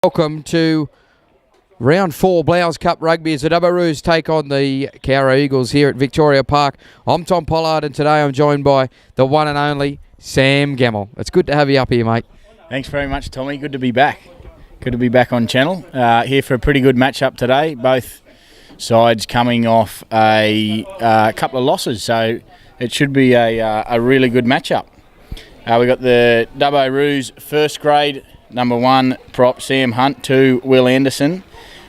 Welcome to round 4 Blouse Cup Rugby as the Dubbo Roos take on the Cowra Eagles here at Victoria Park. I'm Tom Pollard and today I'm joined by the one and only Sam Gamble. It's good to have you up here, mate. Thanks very much, Tommy. Good to be back. Good to be back on channel. Here for a pretty good matchup today. Both sides coming off a couple of losses, so it should be a really good matchup. We've got the Dubbo Roos first grade. Number 1, prop Sam Hunt. 2, Will Anderson.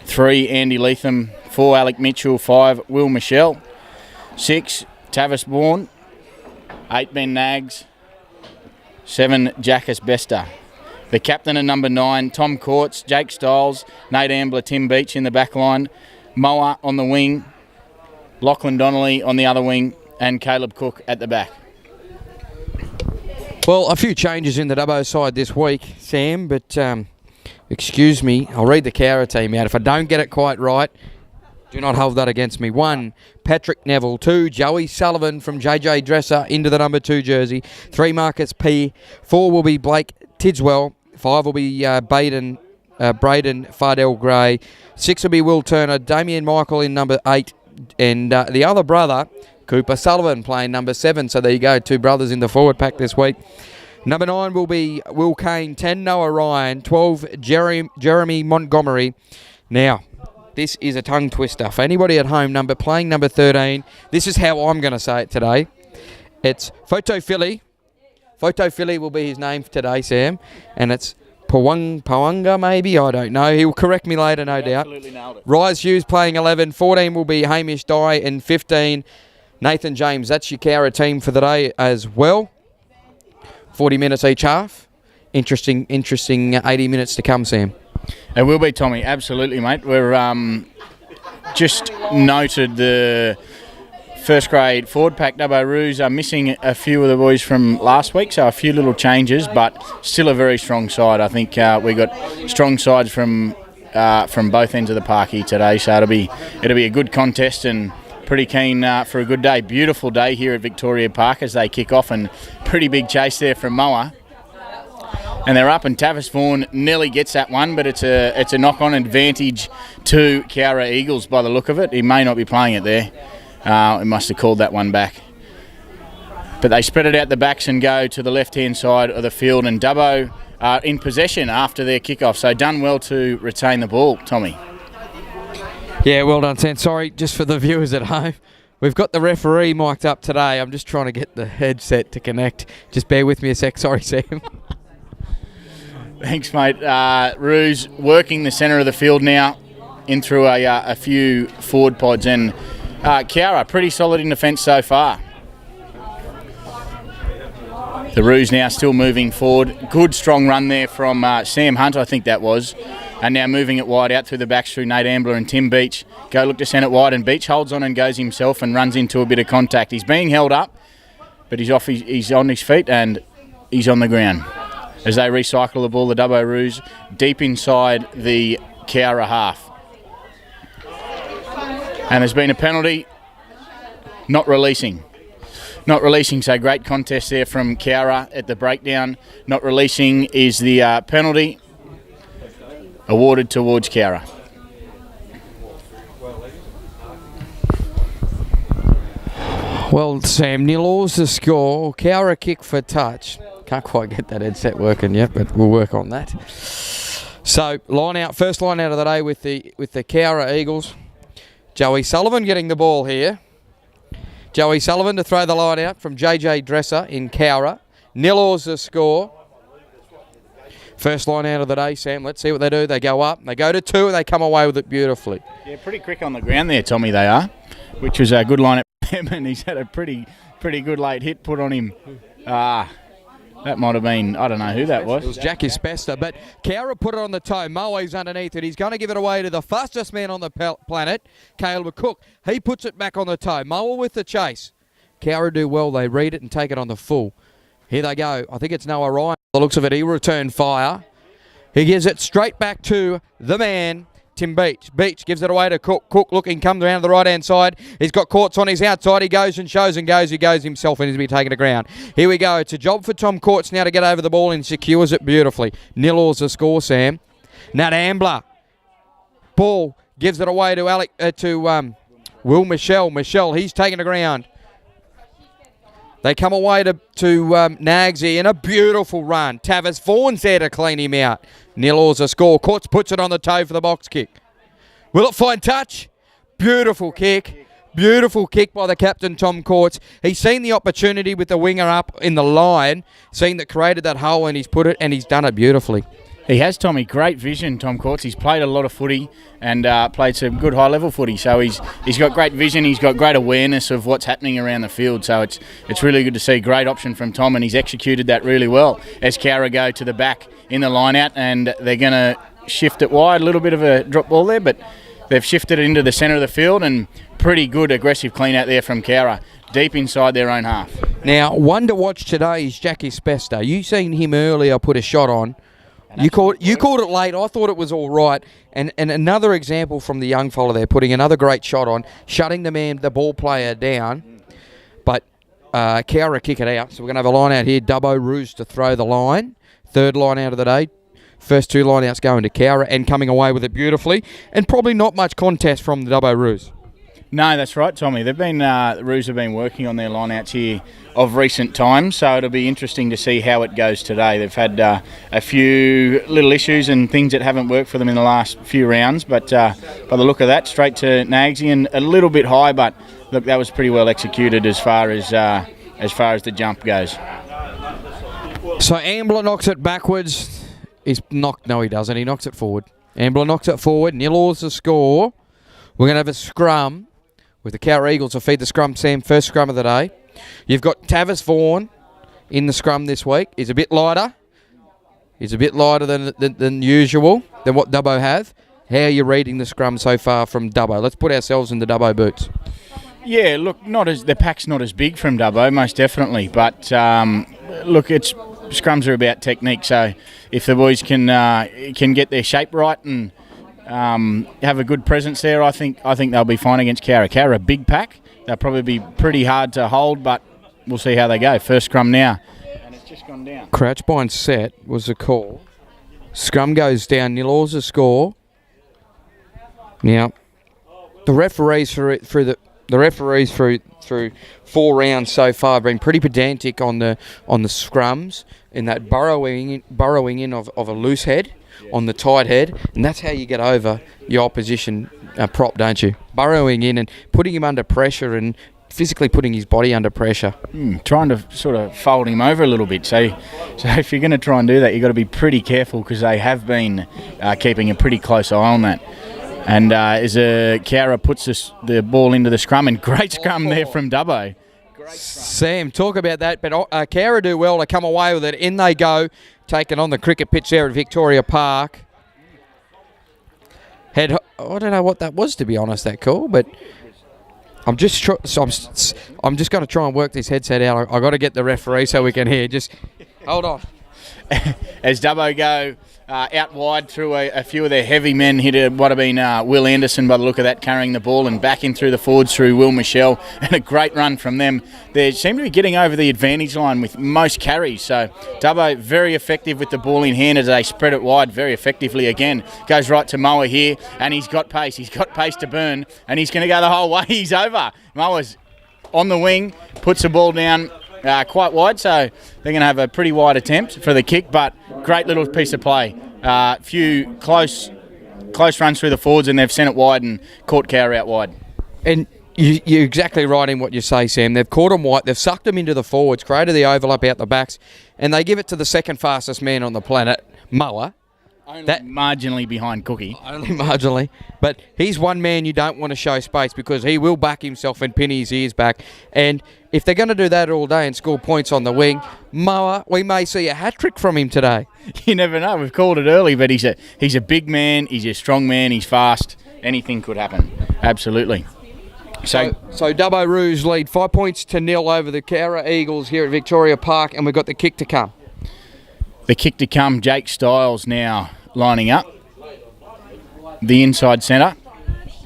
3, Andy Leatham. 4, Alec Mitchell. 5, Will Michelle. 6, Tavis Bourne. 8, Ben Nags. 7, Jackus Bester. The captain at number 9, Tom Courts, Jake Stiles, Nate Ambler, Tim Beach in the back line. Moa on the wing. Lachlan Donnelly on the other wing. And Caleb Cook at the back. Well, a few changes in the Dubbo side this week, Sam, but excuse me, I'll read the Cowra team out. If I don't get it quite right, do not hold that against me. 1, Patrick Neville. 2, Joey Sullivan from JJ Dresser into the number 2 jersey. 3, Marcus P. 4 will be Blake Tidswell. 5 will be Braden Fardell Gray. 6 will be Will Turner. Damien Michael in number 8. And the other brother, Cooper Sullivan, playing number 7. So there you go, 2 brothers in the forward pack this week. Number 9 will be Will Kane. 10, Noah Ryan. 12, Jeremy Montgomery. Now, this is a tongue twister. For anybody at home, playing number 13, this is how I'm going to say it today. It's Photo Philly. Photo Philly will be his name for today, Sam. And it's Pawanga, maybe? I don't know. He'll correct me later, no doubt. Absolutely nailed it. Rise Hughes playing 11. 14 will be Hamish Dye. And 15, Nathan James. That's your Cowra team for the day as well. 40 minutes each half. Interesting 80 minutes to come, Sam. It will be, Tommy. Absolutely, mate. We're just noted the first grade forward pack Dubbo Roos are missing a few of the boys from last week, so a few little changes, but still a very strong side. I think we got strong sides from both ends of the park here today, so it'll be a good contest and pretty keen for a good day. Beautiful day here at Victoria Park as they kick off, and pretty big chase there from Moa. And they're up, and Tavis Vaughan nearly gets that one, but it's a knock-on advantage to Cowra Eagles by the look of it. He may not be playing it there. He must have called that one back. But they spread it out the backs and go to the left-hand side of the field, and Dubbo are in possession after their kick-off. So done well to retain the ball, Tommy. Yeah, well done, Sam. Sorry, just for the viewers at home. We've got the referee mic'd up today. I'm just trying to get the headset to connect. Just bear with me a sec. Sorry, Sam. Thanks, mate. Roos working the centre of the field now in through a few forward pods, and Cowra pretty solid in defence so far. The Roos now still moving forward. Good strong run there from Sam Hunt, I think that was. And now moving it wide out through the backs through Nate Ambler and Tim Beach. Go look to send it wide, and Beach holds on and goes himself and runs into a bit of contact. He's being held up, but he's on his feet and he's on the ground. As they recycle the ball, the Dubbo Roos deep inside the Cowra half. And there's been a penalty, not releasing, so great contest there from Cowra at the breakdown. Not releasing is the penalty awarded towards Cowra. Well, Sam, 0-all's the score. Cowra kick for touch. Can't quite get that headset working yet, but we'll work on that. So, first line out of the day with the Cowra Eagles. Joey Sullivan getting the ball here. Joey Sullivan to throw the line out from JJ Dresser in Cowra. 0-all's the score. First line out of the day, Sam. Let's see what they do. They go up, they go to 2, and they come away with it beautifully. Yeah, pretty quick on the ground there, Tommy, they are, which was a good line at him, and he's had a pretty good late hit put on him. That might have been, I don't know who that was. It was Jackus Bester, but Cowra put it on the toe. Moe's underneath it. He's going to give it away to the fastest man on the planet, Caleb Cook. He puts it back on the toe. Moe with the chase. Cowra do well. They read it and take it on the full. Here they go. I think it's Noah Ryan. By the looks of it, he returned fire. He gives it straight back to the man, Tim Beach. Beach gives it away to Cook. Cook looking, comes around to the right-hand side. He's got Courts on his outside. He goes and shows and goes. He goes himself and he's been taken to ground. Here we go. It's a job for Tom Courts now to get over the ball and secures it beautifully. 0-all's the score, Sam. Nat Ambler. Ball gives it away to Will Michelle. Michelle, he's taking the ground. They come away to Nagsy in a beautiful run. Tavis Vaughan's there to clean him out. Nil a score. Courts puts it on the toe for the box kick. Will it find touch? Beautiful kick. Beautiful kick by the captain, Tom Courts. He's seen the opportunity with the winger up in the line, seen that created that hole, and he's put it, and he's done it beautifully. He has, Tommy. Great vision, Tom Courts. He's played a lot of footy and played some good high-level footy. So he's got great vision. He's got great awareness of what's happening around the field. So it's really good to see. Great option from Tom, and he's executed that really well. As Cowra go to the back in the line-out, and they're going to shift it wide. A little bit of a drop ball there, but they've shifted it into the centre of the field, and pretty good aggressive clean out there from Cowra, deep inside their own half. Now, one to watch today is Jackie Spester. You seen him earlier put a shot on. You called it late. I thought it was all right. And another example from the young fella there, putting another great shot on, shutting the ball player down. But Cowra kick it out. So we're going to have a line out here. Dubbo, Roos to throw the line. Third line out of the day. First two line outs going to Cowra and coming away with it beautifully. And probably not much contest from the Dubbo Roos. No, that's right, Tommy. They've been Roos have been working on their line-outs here of recent times, so it'll be interesting to see how it goes today. They've had a few little issues and things that haven't worked for them in the last few rounds, but by the look of that, straight to Nagsy and a little bit high, but look, that was pretty well executed as far as the jump goes. So Ambler knocks it backwards. No, he doesn't. He knocks it forward. Ambler knocks it forward. Nil the score. We're going to have a scrum with the Cowra Eagles to feed the scrum, Sam. First scrum of the day. You've got Tavis Vaughan in the scrum this week. He's a bit lighter. He's a bit lighter than usual, than what Dubbo have. How are you reading the scrum so far from Dubbo? Let's put ourselves in the Dubbo boots. Yeah, look, the pack's not as big from Dubbo, most definitely. But look, scrums are about technique. So if the boys can get their shape right and have a good presence there, I think they'll be fine against Cowra. Cowra, a big pack. They'll probably be pretty hard to hold, but we'll see how they go. First scrum now. And it's just gone down. Crouch bind set was the call. Scrum goes down. Nil a score. Now, the referees through 4 rounds so far have been pretty pedantic on the scrums in that burrowing in of a loose head on the tight head, and that's how you get over your opposition prop, don't you? Burrowing in and putting him under pressure and physically putting his body under pressure. Trying to sort of fold him over a little bit. So if you're going to try and do that, you've got to be pretty careful because they have been keeping a pretty close eye on that. And as Cowra puts the ball into the scrum, and great scrum there from Dubbo. Sam, talk about that, but Cowra do well to come away with it. In they go, taken on the cricket pitch there at Victoria Park. I don't know what that was, to be honest, that call, but I'm just going to try and work this headset out. I've got to get the referee so we can hear. Just hold on. As Dubbo go out wide through a few of their heavy men, hit what have been Will Anderson by the look of that, carrying the ball, and back in through the forwards through Will Michelle, and a great run from them. They seem to be getting over the advantage line with most carries, so Dubbo very effective with the ball in hand as they spread it wide very effectively again. Goes right to Moa here, and he's got pace to burn, and he's going to go the whole way. He's over. Moa's on the wing, puts the ball down quite wide, so they're going to have a pretty wide attempt for the kick, but great little piece of play. Few close runs through the forwards, and they've sent it wide and caught Cowra out wide. And you're exactly right in what you say, Sam. They've caught them wide, they've sucked them into the forwards, created the overlap out the backs, and they give it to the second fastest man on the planet, Moa. Only marginally behind Cookie. Only marginally. But he's one man you don't want to show space because he will back himself and pin his ears back. And if they're going to do that all day and score points on the wing, Moa, we may see a hat-trick from him today. You never know. We've called it early, but he's a big man, he's a strong man, he's fast. Anything could happen. Absolutely. So Dubbo Roos lead 5 points to 0 over the Cowra Eagles here at Victoria Park, and we've got the kick to come. The kick to come, Jake Stiles now lining up. The inside centre.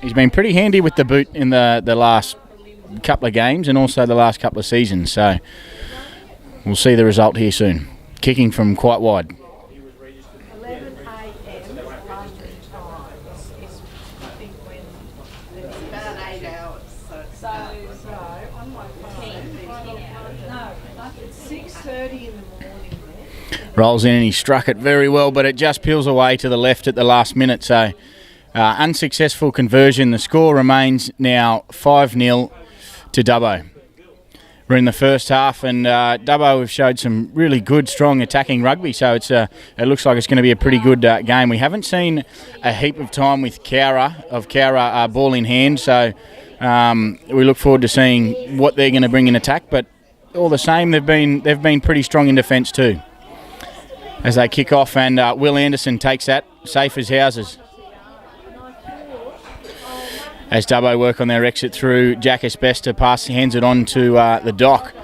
He's been pretty handy with the boot in the last couple of games and also the last couple of seasons. So we'll see the result here soon. Kicking from quite wide. Rolls in and he struck it very well, but it just peels away to the left at the last minute. So unsuccessful conversion. The score remains now 5-0 to Dubbo. We're in the first half, and Dubbo have showed some really good, strong attacking rugby, so it looks like it's going to be a pretty good game. We haven't seen a heap of time with Cowra ball in hand, so we look forward to seeing what they're going to bring in attack, but all the same, they've been pretty strong in defence too. As they kick off, and Will Anderson takes that, safe as houses. As Dubbo work on their exit through, Jack Asbesta hands it on to the dock.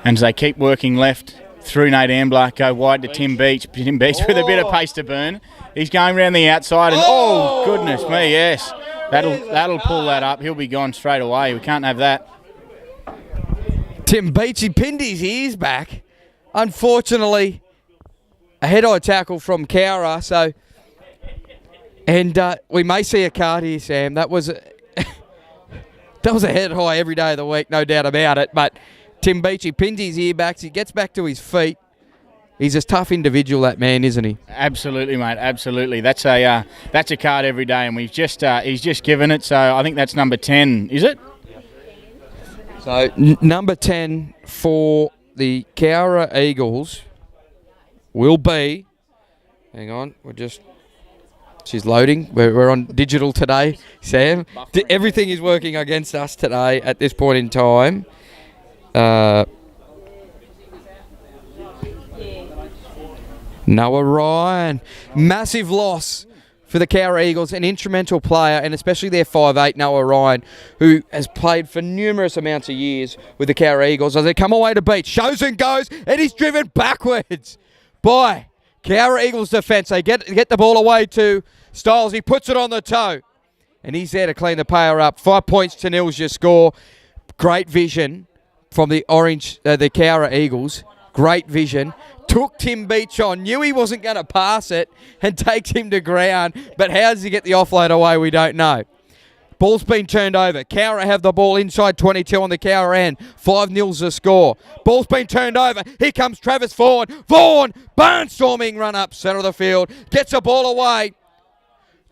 And as they keep working left through Nate Ambler, go wide to Tim Beach. Tim Beach with a bit of pace to burn. He's going around the outside, and oh goodness me, yes. That'll pull that up. He'll be gone straight away. We can't have that. Tim Beach, he pinned his ears back. Unfortunately, a head-eye tackle from Cowra, so... And we may see a card here, Sam. That was a head high every day of the week, no doubt about it. But Tim Beach, he pins his ear back. He gets back to his feet. He's a tough individual, that man, isn't he? Absolutely, mate. Absolutely. That's a card every day, and he's just given it. So I think that's number 10. Is it? So number 10 for the Cowra Eagles will be. Hang on, she's loading. We're on digital today, Sam. Everything is working against us today at this point in time. Noah Ryan. Massive loss for the Cowra Eagles, an instrumental player, and especially their 5'8", Noah Ryan, who has played for numerous amounts of years with the Cowra Eagles. As they come away to beat, shows and goes, and he's driven backwards by Cowra Eagles defence. They get the ball away to Styles. He puts it on the toe, and he's there to clean the pair up. 5 points to 0 is your score. Great vision from the Cowra Eagles. Great vision. Took Tim Beach on. Knew he wasn't going to pass it and takes him to ground. But how does he get the offload away? We don't know. Ball's been turned over. Cowra have the ball inside 22 on the Cowra end. 5-0's the score. Ball's been turned over. Here comes Travis Vaughan. Vaughan, barnstorming run up centre of the field. Gets the ball away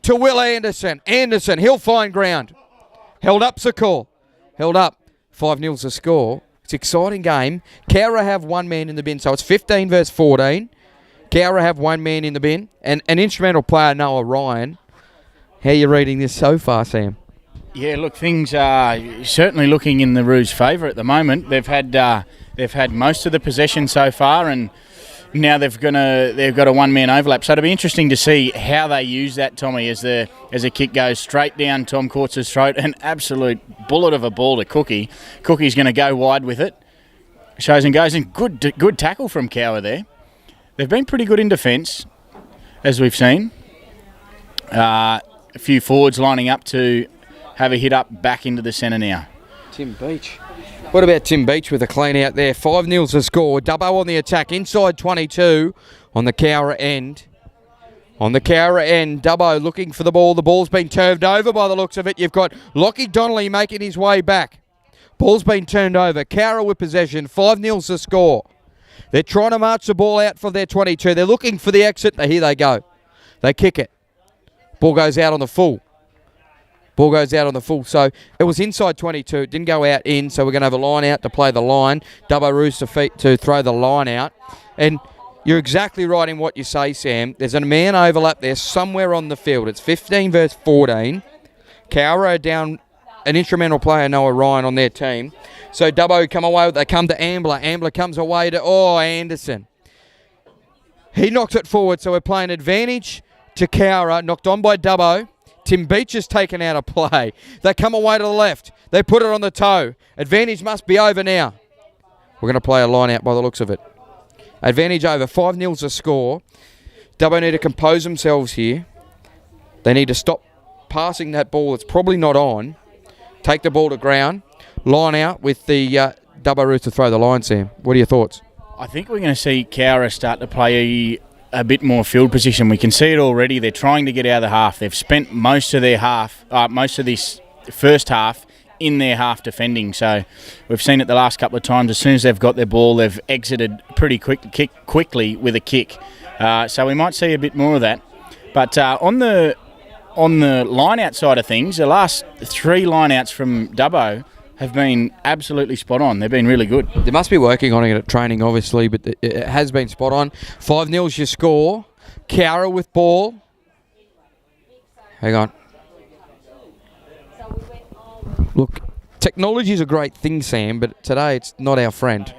to Will Anderson. Anderson, he'll find ground. Held up's the call. Held up. 5-0's the score. It's an exciting game. Cowra have one man in the bin, so it's 15 versus 14. Cowra have one man in the bin. And an instrumental player, Noah Ryan. How are you reading this so far, Sam? Yeah, look, things are certainly looking in the Roos' favour at the moment. They've had most of the possession so far, and now they've got a one-man overlap. So it'll be interesting to see how they use that, Tommy, as a kick goes straight down Tom Courts' throat. An absolute bullet of a ball to Cookie. Cookie's going to go wide with it. Shows and goes, and good tackle from Cowra there. They've been pretty good in defence, as we've seen. A few forwards lining up to have a hit up back into the centre now. Tim Beach. What about Tim Beach with a clean out there? 5-0's the score. Dubbo on the attack inside 22 on the Cowra end. On the Cowra end, Dubbo looking for the ball. The ball's been turned over by the looks of it. You've got Lockie Donnelly making his way back. Ball's been turned over. Cowra with possession. 5-0's the score. They're trying to march the ball out for their 22. They're looking for the exit. Here they go. They kick it. Ball goes out on the full. Ball goes out on the full. So it was inside 22. It didn't go out in. So we're going to have a line out to play the line. Dubbo Roos to throw the line out. And you're exactly right in what you say, Sam. There's a man overlap there somewhere on the field. It's 15 versus 14. Cowra down an instrumental player, Noah Ryan, on their team. So Dubbo come away. They come to Ambler. Ambler comes away to, Anderson. He knocks it forward. So we're playing advantage to Cowra. Knocked on by Dubbo. Tim Beach is taken out of play. They come away to the left. They put it on the toe. Advantage must be over now. We're going to play a line out by the looks of it. Advantage over. 5-0's the score. Dubbo need to compose themselves here. They need to stop passing that ball that's probably not on. Take the ball to ground. Line out with the Dubbo Roos to throw the line, Sam. What are your thoughts? I think we're going to see Cowra start to play a bit more field position. We can see it already. They're trying to get out of the half. They've spent most of this first half in their half defending. So we've seen it the last couple of times. As soon as they've got their ball, they've exited pretty quickly with a kick. So we might see a bit more of that. But on the line-out side of things, the last 3 line-outs from Dubbo have been absolutely spot on. They've been really good. They must be working on it at training, obviously, but it has been spot on. 5-0's your score. Cowra with ball. Hang on. Look, technology is a great thing, Sam, but today it's not our friend.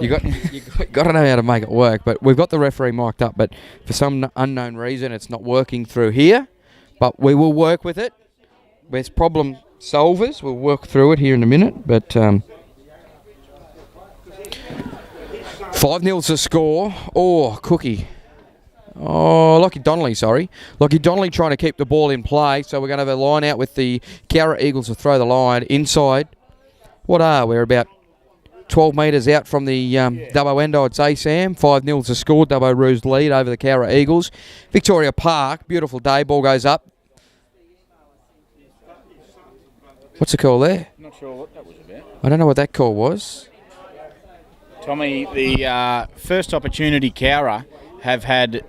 You got to know how to make it work. But we've got the referee mic'd up, but for some unknown reason, it's not working through here. But we will work with it. There's problem solvers. We'll work through it here in a minute. But 5-0's the score. Oh, Cookie. Oh, Lockie Donnelly, sorry. Lockie Donnelly trying to keep the ball in play. So we're going to have a line out with the Cowra Eagles to throw the line inside. We're about 12 metres out from the Dubbo end, I'd say, Sam. 5-0's the score. Dubbo Roos lead over the Cowra Eagles. Victoria Park, beautiful day. Ball goes up. What's the call there? Not sure what that was about. I don't know what that call was. Tommy, the first opportunity Cowra have had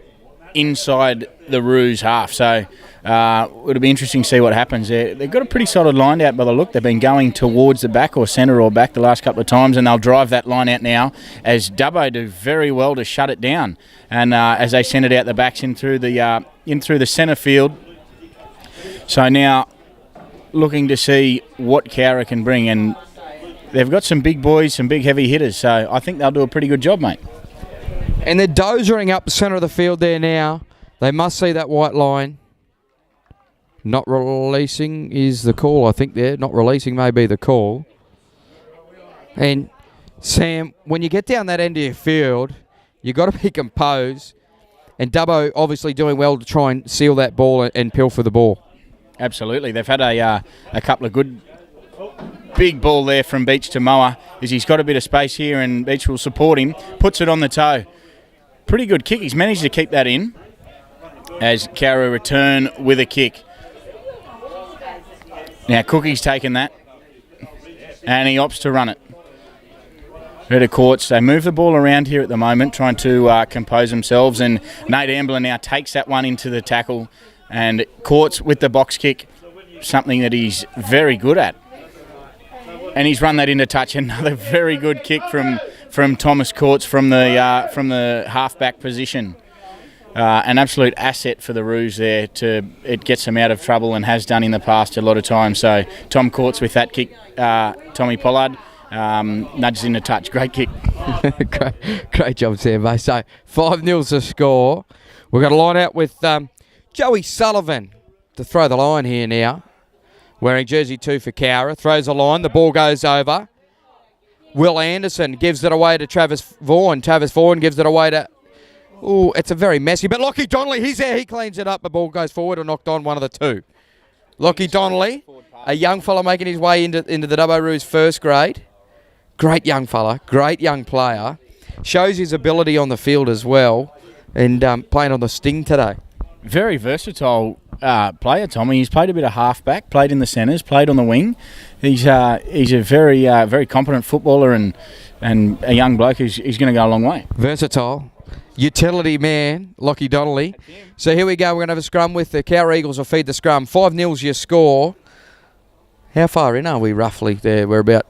inside the Roos half. So it'll be interesting to see what happens there. They've got a pretty solid line out by the look. They've been going towards the back or centre or back the last couple of times, and they'll drive that line out now as Dubbo do very well to shut it down. And as they send it out the backs in through the centre field. So now looking to see what Cowra can bring, and they've got some big boys, some big heavy hitters. So I think they'll do a pretty good job, mate. And they're dozering up the centre of the field there now. They must see that white line. Not releasing is the call, I think, there. Not releasing may be the call. And, Sam, when you get down that end of your field, you've got to be composed. And Dubbo obviously doing well to try and seal that ball and pilfer the ball. Absolutely. They've had a couple of good big ball there from Beach to Moa, as he's got a bit of space here and Beach will support him. Puts it on the toe. Pretty good kick. He's managed to keep that in as Cowra return with a kick. Now Cookie's taken that and he opts to run it. Red of Courts. They move the ball around here at the moment, trying to compose themselves, and Nate Ambler now takes that one into the tackle, and Courts with the box kick, something that he's very good at. And he's run that into touch. Another very good kick from Thomas Courts from the half-back position. An absolute asset for the Roos there. It gets them out of trouble and has done in the past a lot of times. So Tom Courts with that kick, Tommy Pollard nudges into touch. Great kick. Great job, Sam, mate. So 5-0's the score. We've got a line out with Joey Sullivan to throw the line here now. Wearing jersey 2 for Cowra. Throws a line. The ball goes over. Will Anderson gives it away to Travis Vaughan. Travis Vaughan gives it away to... Oh, it's a very messy... But Lockie Donnelly, he's there. He cleans it up. The ball goes forward or knocked on, one of the two. Lockie Donnelly, a young fella making his way into the Dubbo Roos first grade. Great young fella. Great young player. Shows his ability on the field as well. And playing on the sting today. Very versatile player, Tommy. He's played a bit of halfback, played in the centres, played on the wing. He's a very very competent footballer and a young bloke who's going to go a long way. Versatile. Utility man, Lockie Donnelly. So here we go. We're going to have a scrum with the Cowra Eagles will feed the scrum. 5-0's your score. How far in are we roughly there? We're about...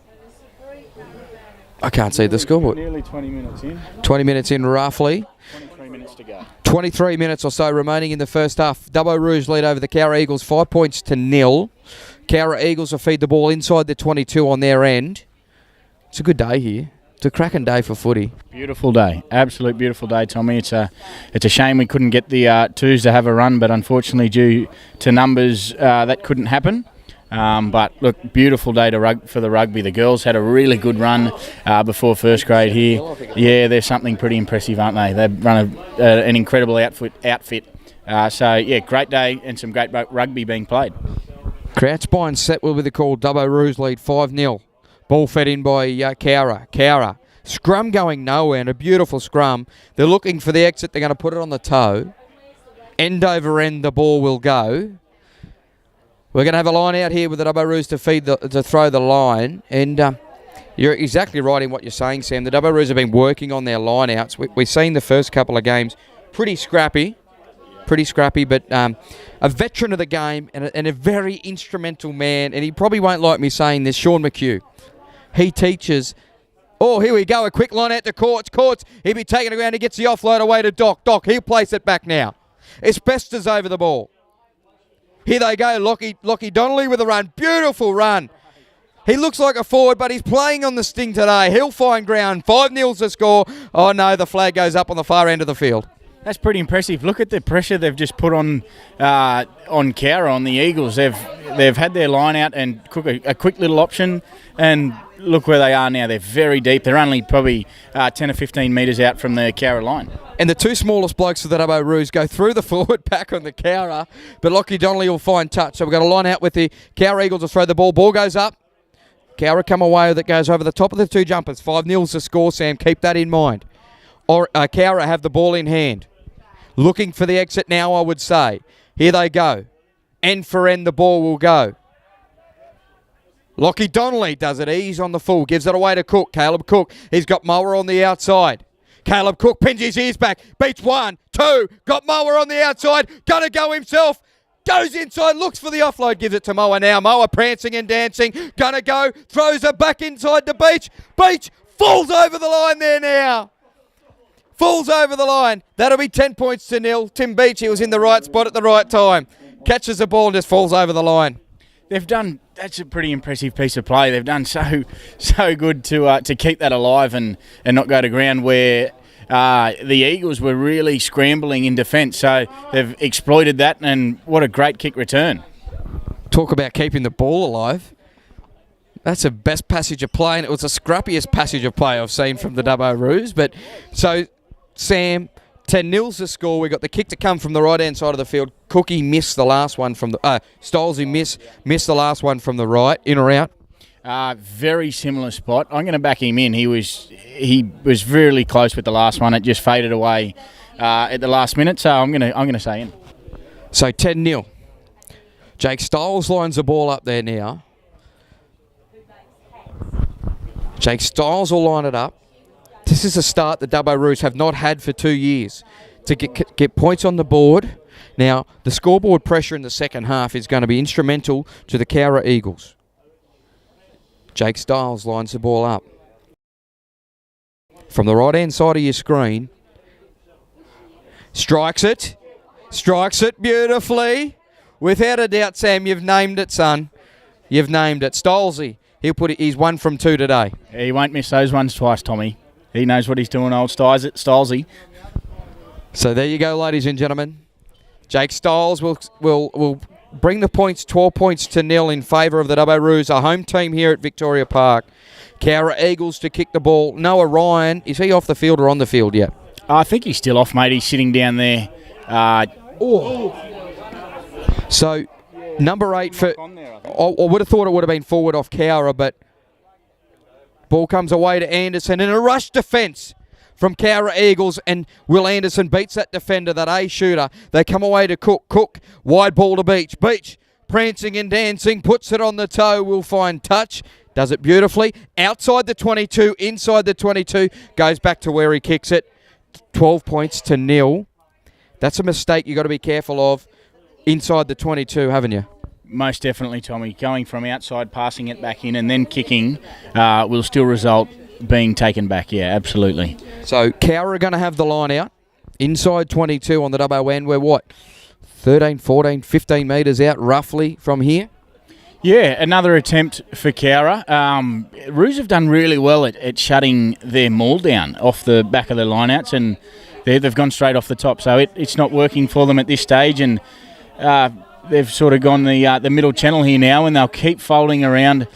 I can't see the scoreboard. Nearly 20 minutes in. 20 minutes in roughly. 23 minutes to go. 23 minutes or so remaining in the first half. Dubbo Roos lead over the Cowra Eagles 5 points to 0. Cowra Eagles will feed the ball inside the 22 on their end. It's a good day here. It's a cracking day for footy. Beautiful day. Absolute beautiful day, Tommy. It's a shame we couldn't get the twos to have a run, but unfortunately due to numbers that couldn't happen. But look, beautiful day for the rugby. The girls had a really good run before first grade here. Yeah, they're something pretty impressive, aren't they? They've run an incredible outfit. So yeah, great day and some great rugby being played. Crouch bind set will be the call. Dubbo Roos lead 5-0. Ball fed in by Cowra. Cowra Scrum going nowhere, and a beautiful scrum. They're looking for the exit. They're going to put it on the toe. End over end, the ball will go. We're going to have a line out here with the Dubbo Roos to throw the line. And you're exactly right in what you're saying, Sam. The Dubbo Roos have been working on their line outs. We've seen the first couple of games pretty scrappy, but a veteran of the game and a very instrumental man. And he probably won't like me saying this, Sean McHugh. He teaches. Oh, here we go. A quick line out to Courts. Courts, he'll be taking it around. He gets the offload away to Doc. Doc, he'll place it back now. Asbestos over the ball. Here they go. Lockie Donnelly with a run. Beautiful run. He looks like a forward, but he's playing on the sting today. He'll find ground. 5-0 to score. Oh, no, the flag goes up on the far end of the field. That's pretty impressive. Look at the pressure they've just put on Cowra, on the Eagles. They've had their line out and cook a quick little option, and look where they are now. They're very deep. They're only probably 10 or 15 metres out from the Cowra line. And the two smallest blokes of the Dubbo Roos go through the forward pack on the Cowra, but Lockie Donnelly will find touch. So we've got a line out with the Cowra Eagles to throw the ball. Ball goes up. Cowra come away that goes over the top of the two jumpers. 5-0 to score, Sam. Keep that in mind. Or Cowra have the ball in hand. Looking for the exit now, I would say. Here they go. End for end, the ball will go. Lockie Donnelly does it. Ease on the full. Gives it away to Cook. Caleb Cook. He's got Mower on the outside. Caleb Cook pins his ears back. Beats 1, 2. Got Mower on the outside. Gonna go himself. Goes inside. Looks for the offload. Gives it to Mower now. Mower prancing and dancing. Gonna go. Throws it back inside the Beach. Beach falls over the line there now. Falls over the line. That'll be 10 points to 0. Tim Beach, he was in the right spot at the right time. Catches the ball and just falls over the line. That's a pretty impressive piece of play. They've done so good to keep that alive and not go to ground where the Eagles were really scrambling in defence. So they've exploited that, and what a great kick return. Talk about keeping the ball alive. That's the best passage of play, and it was the scrappiest passage of play I've seen from the Dubbo Roos. But so, Sam, 10-0's the score. We got the kick to come from the right-hand side of the field. Cookie missed the last one from the... Stolesy missed the last one from the right. In or out? Very similar spot. I'm going to back him in. He was really close with the last one. It just faded away at the last minute. So I'm going to say in. So 10-0. Jake Stiles lines the ball up there now. Jake Stiles will line it up. This is a start the Dubbo Roos have not had for 2 years to get points on the board. Now, the scoreboard pressure in the second half is going to be instrumental to the Cowra Eagles. Jake Stiles lines the ball up. From the right-hand side of your screen. Strikes it. Strikes it beautifully. Without a doubt, Sam, you've named it, son. You've named it. Stolesy. He's 1 from 2 today. He won't miss those ones twice, Tommy. He knows what he's doing, old Stylesy. So there you go, ladies and gentlemen. Jake Stiles will bring the points, 12 points to 0 in favour of the Dubbo Roos, a home team here at Victoria Park. Cowra Eagles to kick the ball. Noah Ryan, is he off the field or on the field yet? I think he's still off, mate. He's sitting down there. So, number 8 for... I would have thought it would have been forward off Cowra, but ball comes away to Anderson in a rush defence from Cowra Eagles, and Will Anderson beats that defender, that A shooter. They come away to Cook. Cook, wide ball to Beach. Beach, prancing and dancing, puts it on the toe, will find touch. Does it beautifully. Outside the 22, inside the 22, goes back to where he kicks it. 12 points to 0. That's a mistake you've got to be careful of inside the 22, haven't you? Most definitely, Tommy. Going from outside, passing it back in, and then kicking will still result being taken back. Yeah, absolutely. So Cowra are going to have the line out. Inside 22 on the Dubbo end. We're what? 13, 14, 15 metres out roughly from here? Yeah, another attempt for Cowra. Roos have done really well at shutting their maul down off the back of the lineouts, and they've gone straight off the top. So it's not working for them at this stage, and they've sort of gone the middle channel here now, and they'll keep folding around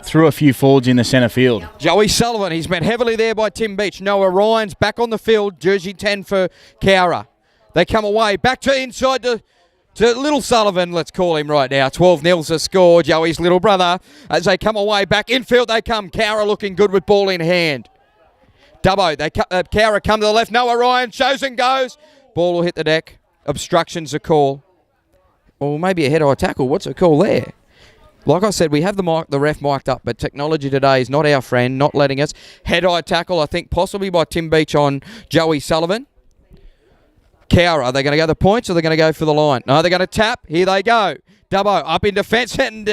through a few forwards in the centre field. Joey Sullivan, he's met heavily there by Tim Beach. Noah Ryan's back on the field, jersey 10 for Cowra. They come away, back to inside to to little Sullivan, let's call him right now. 12-0's the score, Joey's little brother. As they come away, back infield they come. Cowra looking good with ball in hand. Dubbo, Cowra come to the left. Noah Ryan shows and goes. Ball will hit the deck. Obstruction's a call. Or maybe a head-eye tackle. What's a call there? Like I said, we have the ref mic'd up, but technology today is not our friend, not letting us. Head-eye tackle, I think, possibly by Tim Beach on Joey Sullivan. Cowra, are they going to go the points or are they going to go for the line? No, they're going to tap. Here they go. Dubbo up in defence, and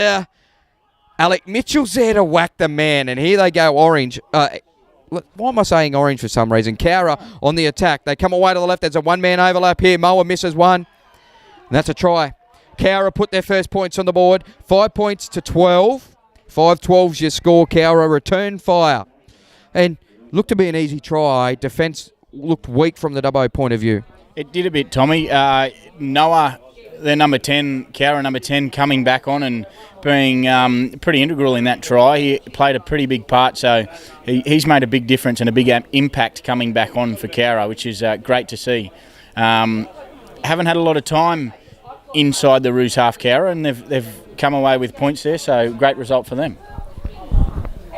Alec Mitchell's there to whack the man. And here they go, orange. Why am I saying orange for some reason? Cowra on the attack. They come away to the left. There's a one-man overlap here. Moa misses one. And that's a try. Cowra put their first points on the board. 5 points to 12. 5-12's your score. Cowra return fire. And looked to be an easy try. Defence looked weak from the Dubbo point of view. It did a bit, Tommy. Noah, their number 10, Cowra number 10, coming back on and being pretty integral in that try. He played a pretty big part, so he's made a big difference and a big impact coming back on for Cowra, which is great to see. Haven't had a lot of time inside the Roos half, Cowra, and they've come away with points there, so great result for them.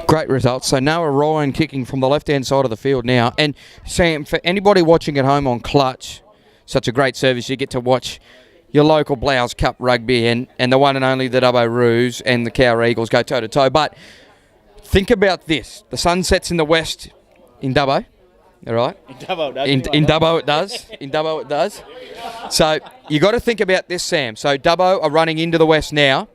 Great result. So Noah Ryan kicking from the left-hand side of the field now. And Sam, for anybody watching at home on Clutch, such a great service, you get to watch your local Blouse Cup rugby and the one and only the Dubbo Roos and the Cowra Eagles go toe-to-toe. But think about this. The sun sets in the west in Dubbo. All right? In Dubbo it does. In Dubbo it does. In Dubbo it does. So you got to think about this, Sam. So Dubbo are running into the west now.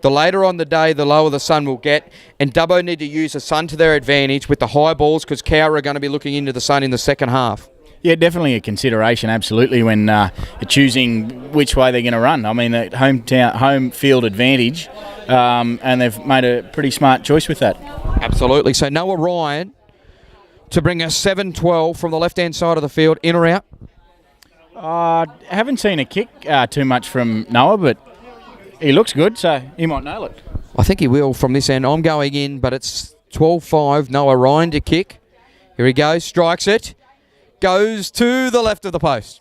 The later on the day, the lower the sun will get. And Dubbo need to use the sun to their advantage with the high balls because Cowra are going to be looking into the sun in the second half. Yeah, definitely a consideration, absolutely, when choosing which way they're going to run. I mean, the home field advantage, and they've made a pretty smart choice with that. Absolutely. So Noah Ryan to bring us 7-12 from the left-hand side of the field, in or out? Haven't seen a kick too much from Noah, but he looks good, so he might nail it. I think he will from this end. I'm going in, but it's 12-5. Noah Ryan to kick. Here he goes, strikes it. Goes to the left of the post.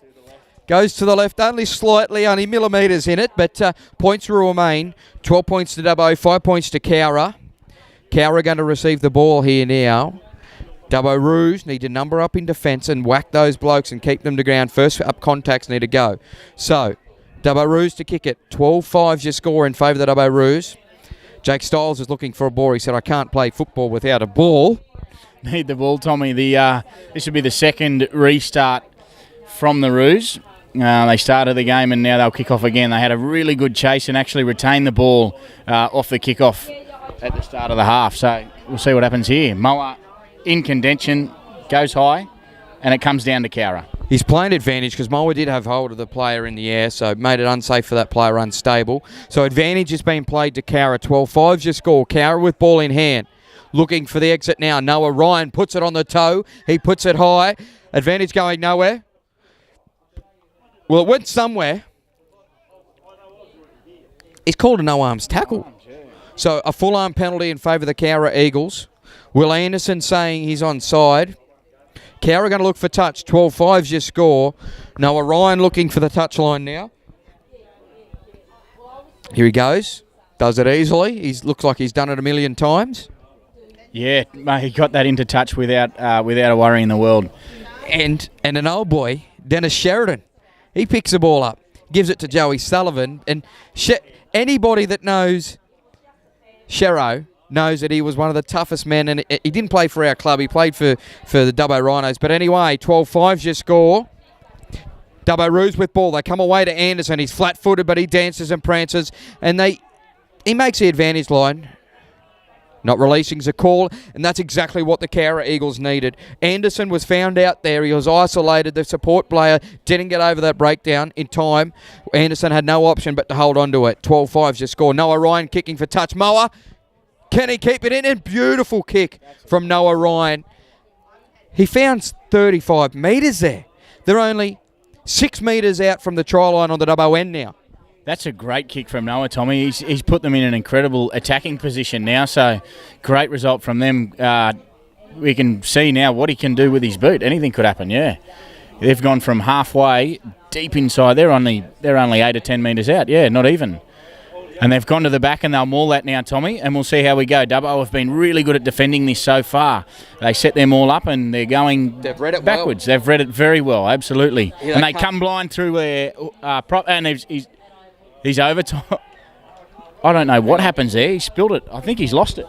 Goes to the left, only slightly, only millimetres in it, but points will remain. 12 points to Dubbo, 5 points to Cowra. Cowra going to receive the ball here now. Dubbo Roos need to number up in defence and whack those blokes and keep them to ground. First up contacts need to go. So, Dubbo Roos to kick it. 12-5's your score in favour of the Dubbo Roos. Jake Stiles is looking for a ball. He said, I can't play football without a ball. Need the ball, Tommy. This will be the second restart from the Roos. They started the game and now they'll kick off again. They had a really good chase and actually retained the ball off the kickoff at the start of the half. So we'll see what happens here. Moa in contention, goes high, and it comes down to Cowra. He's playing advantage because Moa did have hold of the player in the air, so made it unsafe for that player, unstable. So advantage is being played to Cowra. 12-5's your score. Cowra with ball in hand. Looking for the exit now. Noah Ryan puts it on the toe. He puts it high. Advantage going nowhere. Well, it went somewhere. He's called a no-arms tackle. So a full-arm penalty in favour of the Cowra Eagles. Will Anderson saying he's onside. Cowra going to look for touch. 12-5's your score. Noah Ryan looking for the touchline now. Here he goes. Does it easily. He looks like he's done it a million times. Yeah, mate, he got that into touch without a worry in the world. And an old boy, Dennis Sheridan, he picks the ball up, gives it to Joey Sullivan. And anybody that knows Shero knows that he was one of the toughest men. And he didn't play for our club. He played for the Dubbo Rhinos. But anyway, 12-5's your score. Dubbo Roos with ball. They come away to Anderson. He's flat-footed, but he dances and prances. And he makes the advantage line. Not releasing's a call, and that's exactly what the Cowra Eagles needed. Anderson was found out there. He was isolated. The support player didn't get over that breakdown in time. Anderson had no option but to hold on to it. 12-5's your score. Noah Ryan kicking for touch. Moa, can he keep it in? And beautiful kick from Noah Ryan. He found 35 metres there. They're only 6 metres out from the try line on the Dubbo end now. That's a great kick from Noah, Tommy. He's put them in an incredible attacking position now, so great result from them. We can see now what he can do with his boot. Anything could happen, yeah. They've gone from halfway deep inside. They're only 8 or 10 metres out. Yeah, not even. And they've gone to the back and they'll maul that now, Tommy, and we'll see how we go. Dubbo have been really good at defending this so far. They set them all up and they're going backwards. Well. They've read it very well, absolutely. Yeah, and they come blind through their prop, and he's over top. I don't know what happens there. He spilled it. I think he's lost it.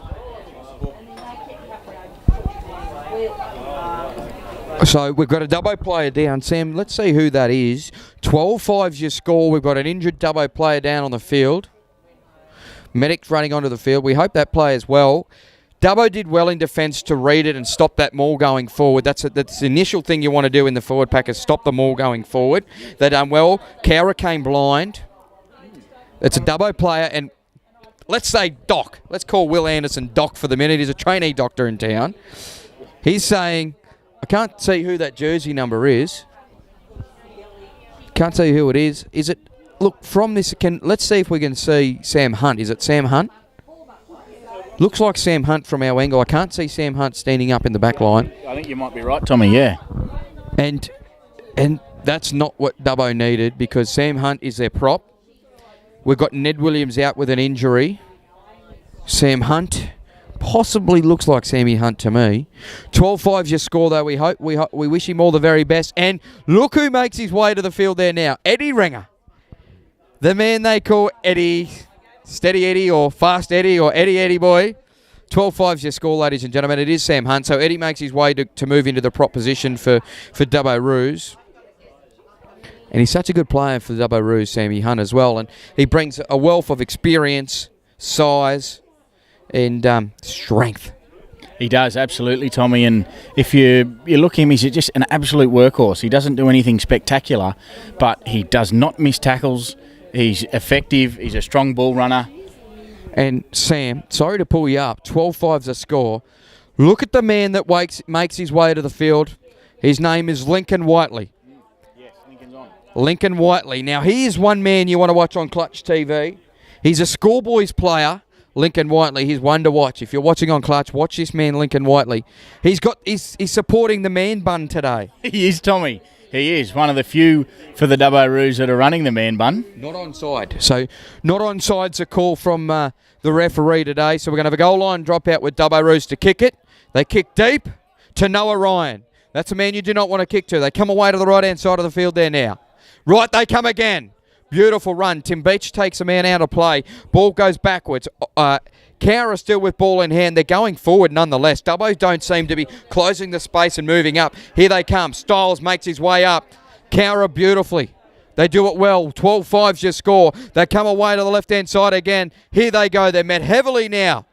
So we've got a Dubbo player down. Sam, let's see who that is. 12-5's your score. We've got an injured Dubbo player down on the field. Medic's running onto the field. We hope that player's well. Dubbo did well in defence to read it and stop that maul going forward. That's the initial thing you want to do in the forward pack is stop the maul going forward. They done well. Cowra came blind. It's a Dubbo player, and let's say Doc. Let's call Will Anderson Doc for the minute. He's a trainee doctor in town. He's saying, I can't see who that jersey number is. Can't see who it is. Is it? Look, from this, let's see if we can see Sam Hunt. Is it Sam Hunt? Looks like Sam Hunt from our angle. I can't see Sam Hunt standing up in the back line. I think you might be right, Tommy, yeah. And that's not what Dubbo needed because Sam Hunt is their prop. We've got Ned Williams out with an injury. Sam Hunt possibly looks like Sammy Hunt to me. 12-5's your score, though. We wish him all the very best. And look who makes his way to the field there now. Eddie Ringer. The man they call Eddie, Steady Eddie or Fast Eddie or Eddie Boy. 12-5's your score, ladies and gentlemen. It is Sam Hunt. So Eddie makes his way to move into the prop position for Dubbo Roos. And he's such a good player for Dubbo Roos, Sammy Hunt, as well. And he brings a wealth of experience, size, and strength. He does, absolutely, Tommy. And if you look at him, he's just an absolute workhorse. He doesn't do anything spectacular, but he does not miss tackles. He's effective. He's a strong ball runner. And Sam, sorry to pull you up, 12-5's a score. Look at the man that makes his way to the field. His name is Lincoln Whiteley. Yes, Lincoln's on. Lincoln Whiteley. Now, he is one man you want to watch on Clutch TV. He's a schoolboys player, Lincoln Whiteley. He's one to watch. If you're watching on Clutch, watch this man, Lincoln Whiteley. He's supporting the man bun today. He is, Tommy. He is one of the few for the Dubbo Roos that are running the man bun. Not onside. So, not onside's a call from the referee today. So, we're going to have a goal line drop out with Dubbo Roos to kick it. They kick deep to Noah Ryan. That's a man you do not want to kick to. They come away to the right-hand side of the field there now. Right, they come again. Beautiful run. Tim Beach takes a man out of play. Ball goes backwards. Cowra still with ball in hand. They're going forward nonetheless. Dubbo don't seem to be closing the space and moving up. Here they come. Styles makes his way up. Cowra beautifully. They do it well. 12-5's your score. They come away to the left-hand side again. Here they go. They're met heavily now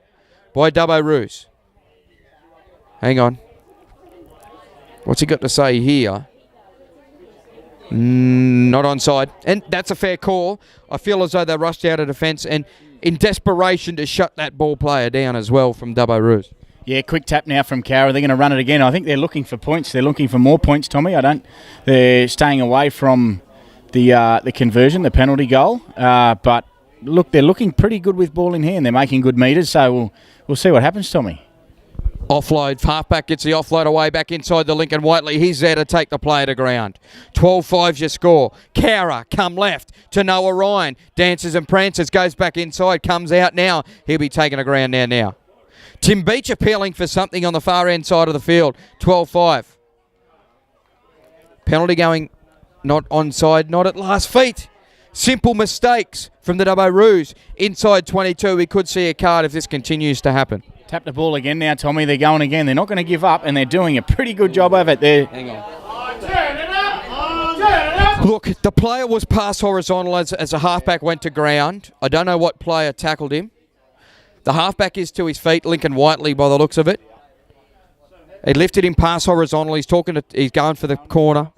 by Dubbo Roos. Hang on. What's he got to say here? Not onside. And that's a fair call. I feel as though they rushed out of defence and in desperation to shut that ball player down as well from Dubbo Roos. Yeah, quick tap now from Cowra. They're going to run it again. I think they're looking for points. They're looking for more points, Tommy. They're staying away from the conversion, the penalty goal. But look, they're looking pretty good with ball in hand. They're making good metres. So we'll see what happens, Tommy. Offload. Halfback gets the offload away back inside the Lincoln Whiteley. He's there to take the player to ground. 12-5's your score. Cowra come left to Noah Ryan. Dances and prances. Goes back inside. Comes out now. He'll be taken to ground now. Tim Beach appealing for something on the far end side of the field. 12-5. Penalty going not onside. Not at last feet. Simple mistakes from the Dubbo Roos. Inside 22. We could see a card if this continues to happen. Tap the ball again now, Tommy. They're going again. They're not going to give up, and they're doing a pretty good job of it there. Hang on. Look, the player was passed horizontal as a halfback went to ground. I don't know what player tackled him. The halfback is to his feet, Lincoln Whiteley, by the looks of it. He lifted him past horizontal. He's going for the corner.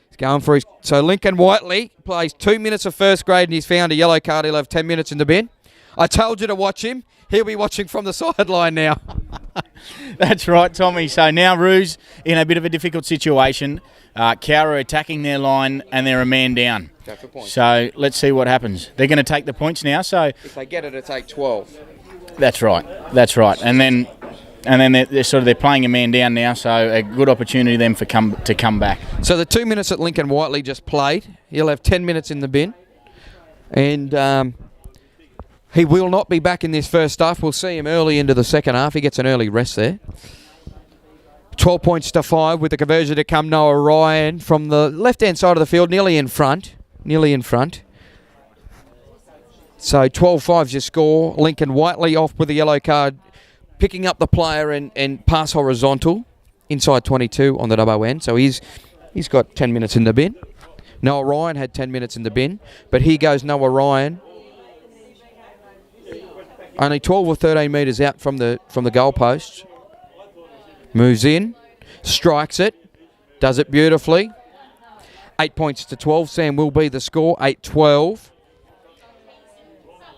He's going for his. So Lincoln Whiteley plays 2 minutes of first grade, and he's found a yellow card. He'll have 10 minutes in the bin. I told you to watch him. He'll be watching from the sideline now. That's right, Tommy. So now Roos in a bit of a difficult situation. Cowra attacking their line, and they're a man down. So let's see what happens. They're going to take the points now. So if they get it, it'll take 12. That's right. And then they're playing a man down now. So a good opportunity then to come back. So the 2 minutes that Lincoln Whiteley just played, He'll have 10 minutes in the bin. And he will not be back in this first half. We'll see him early into the second half. He gets an early rest there. 12 points to 5 with the conversion to come. Noah Ryan from the left-hand side of the field, nearly in front. So 12-5's your score. Lincoln Whiteley off with the yellow card, picking up the player and pass horizontal inside 22 on the Dubbo end. So he's got 10 minutes in the bin. Noah Ryan had 10 minutes in the bin, but here goes Noah Ryan. Only 12 or 13 metres out from the goalpost. Moves in, strikes it, does it beautifully. 8 points to 12. Sam will be the score, 8-12.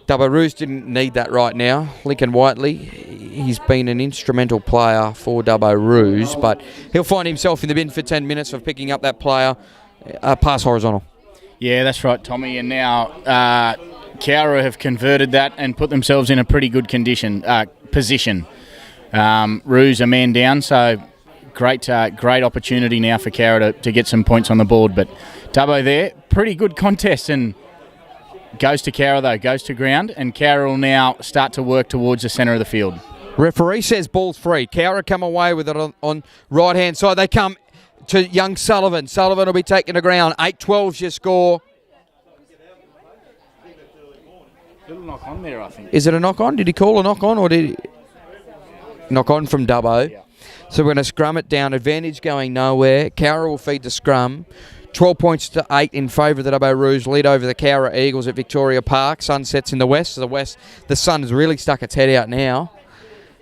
Dubbo Roos didn't need that right now. Lincoln Whiteley, he's been an instrumental player for Dubbo Roos, but he'll find himself in the bin for 10 minutes of picking up that player, pass horizontal. Yeah, that's right, Tommy. And now Cowra have converted that and put themselves in a pretty good position. Roos a man down, so great opportunity now for Cowra to get some points on the board. But Dubbo there, pretty good contest, and goes to Cowra though, goes to ground, and Cowra will now start to work towards the centre of the field. Referee says ball's free. Cowra come away with it on right-hand side. They come to young Sullivan. Sullivan will be taken to ground. 8-12's your score. Little knock on there, I think. Is it a knock on? Did he call a knock on, or did he... Knock on from Dubbo. Yeah. So we're going to scrum it down. Advantage going nowhere. Cowra will feed the scrum. 12 points to 8 in favour of the Dubbo Roos. Lead over the Cowra Eagles at Victoria Park. Sun sets in the west. So the sun's really stuck its head out now.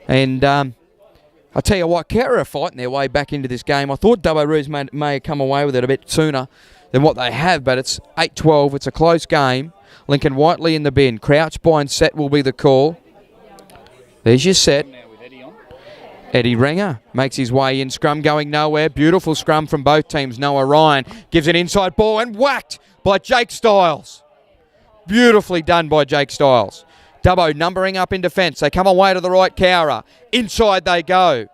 And I'll tell you what, Cowra are fighting their way back into this game. I thought Dubbo Roos may have come away with it a bit sooner than what they have, but it's 8-12. It's a close game. Lincoln Whiteley in the bin. Crouch, bind, set will be the call. There's your set. Eddie Renger makes his way in. Scrum going nowhere. Beautiful scrum from both teams. Noah Ryan gives an inside ball and whacked by Jake Stiles. Beautifully done by Jake Stiles. Dubbo numbering up in defence. They come away to the right, Cowra. Inside they go.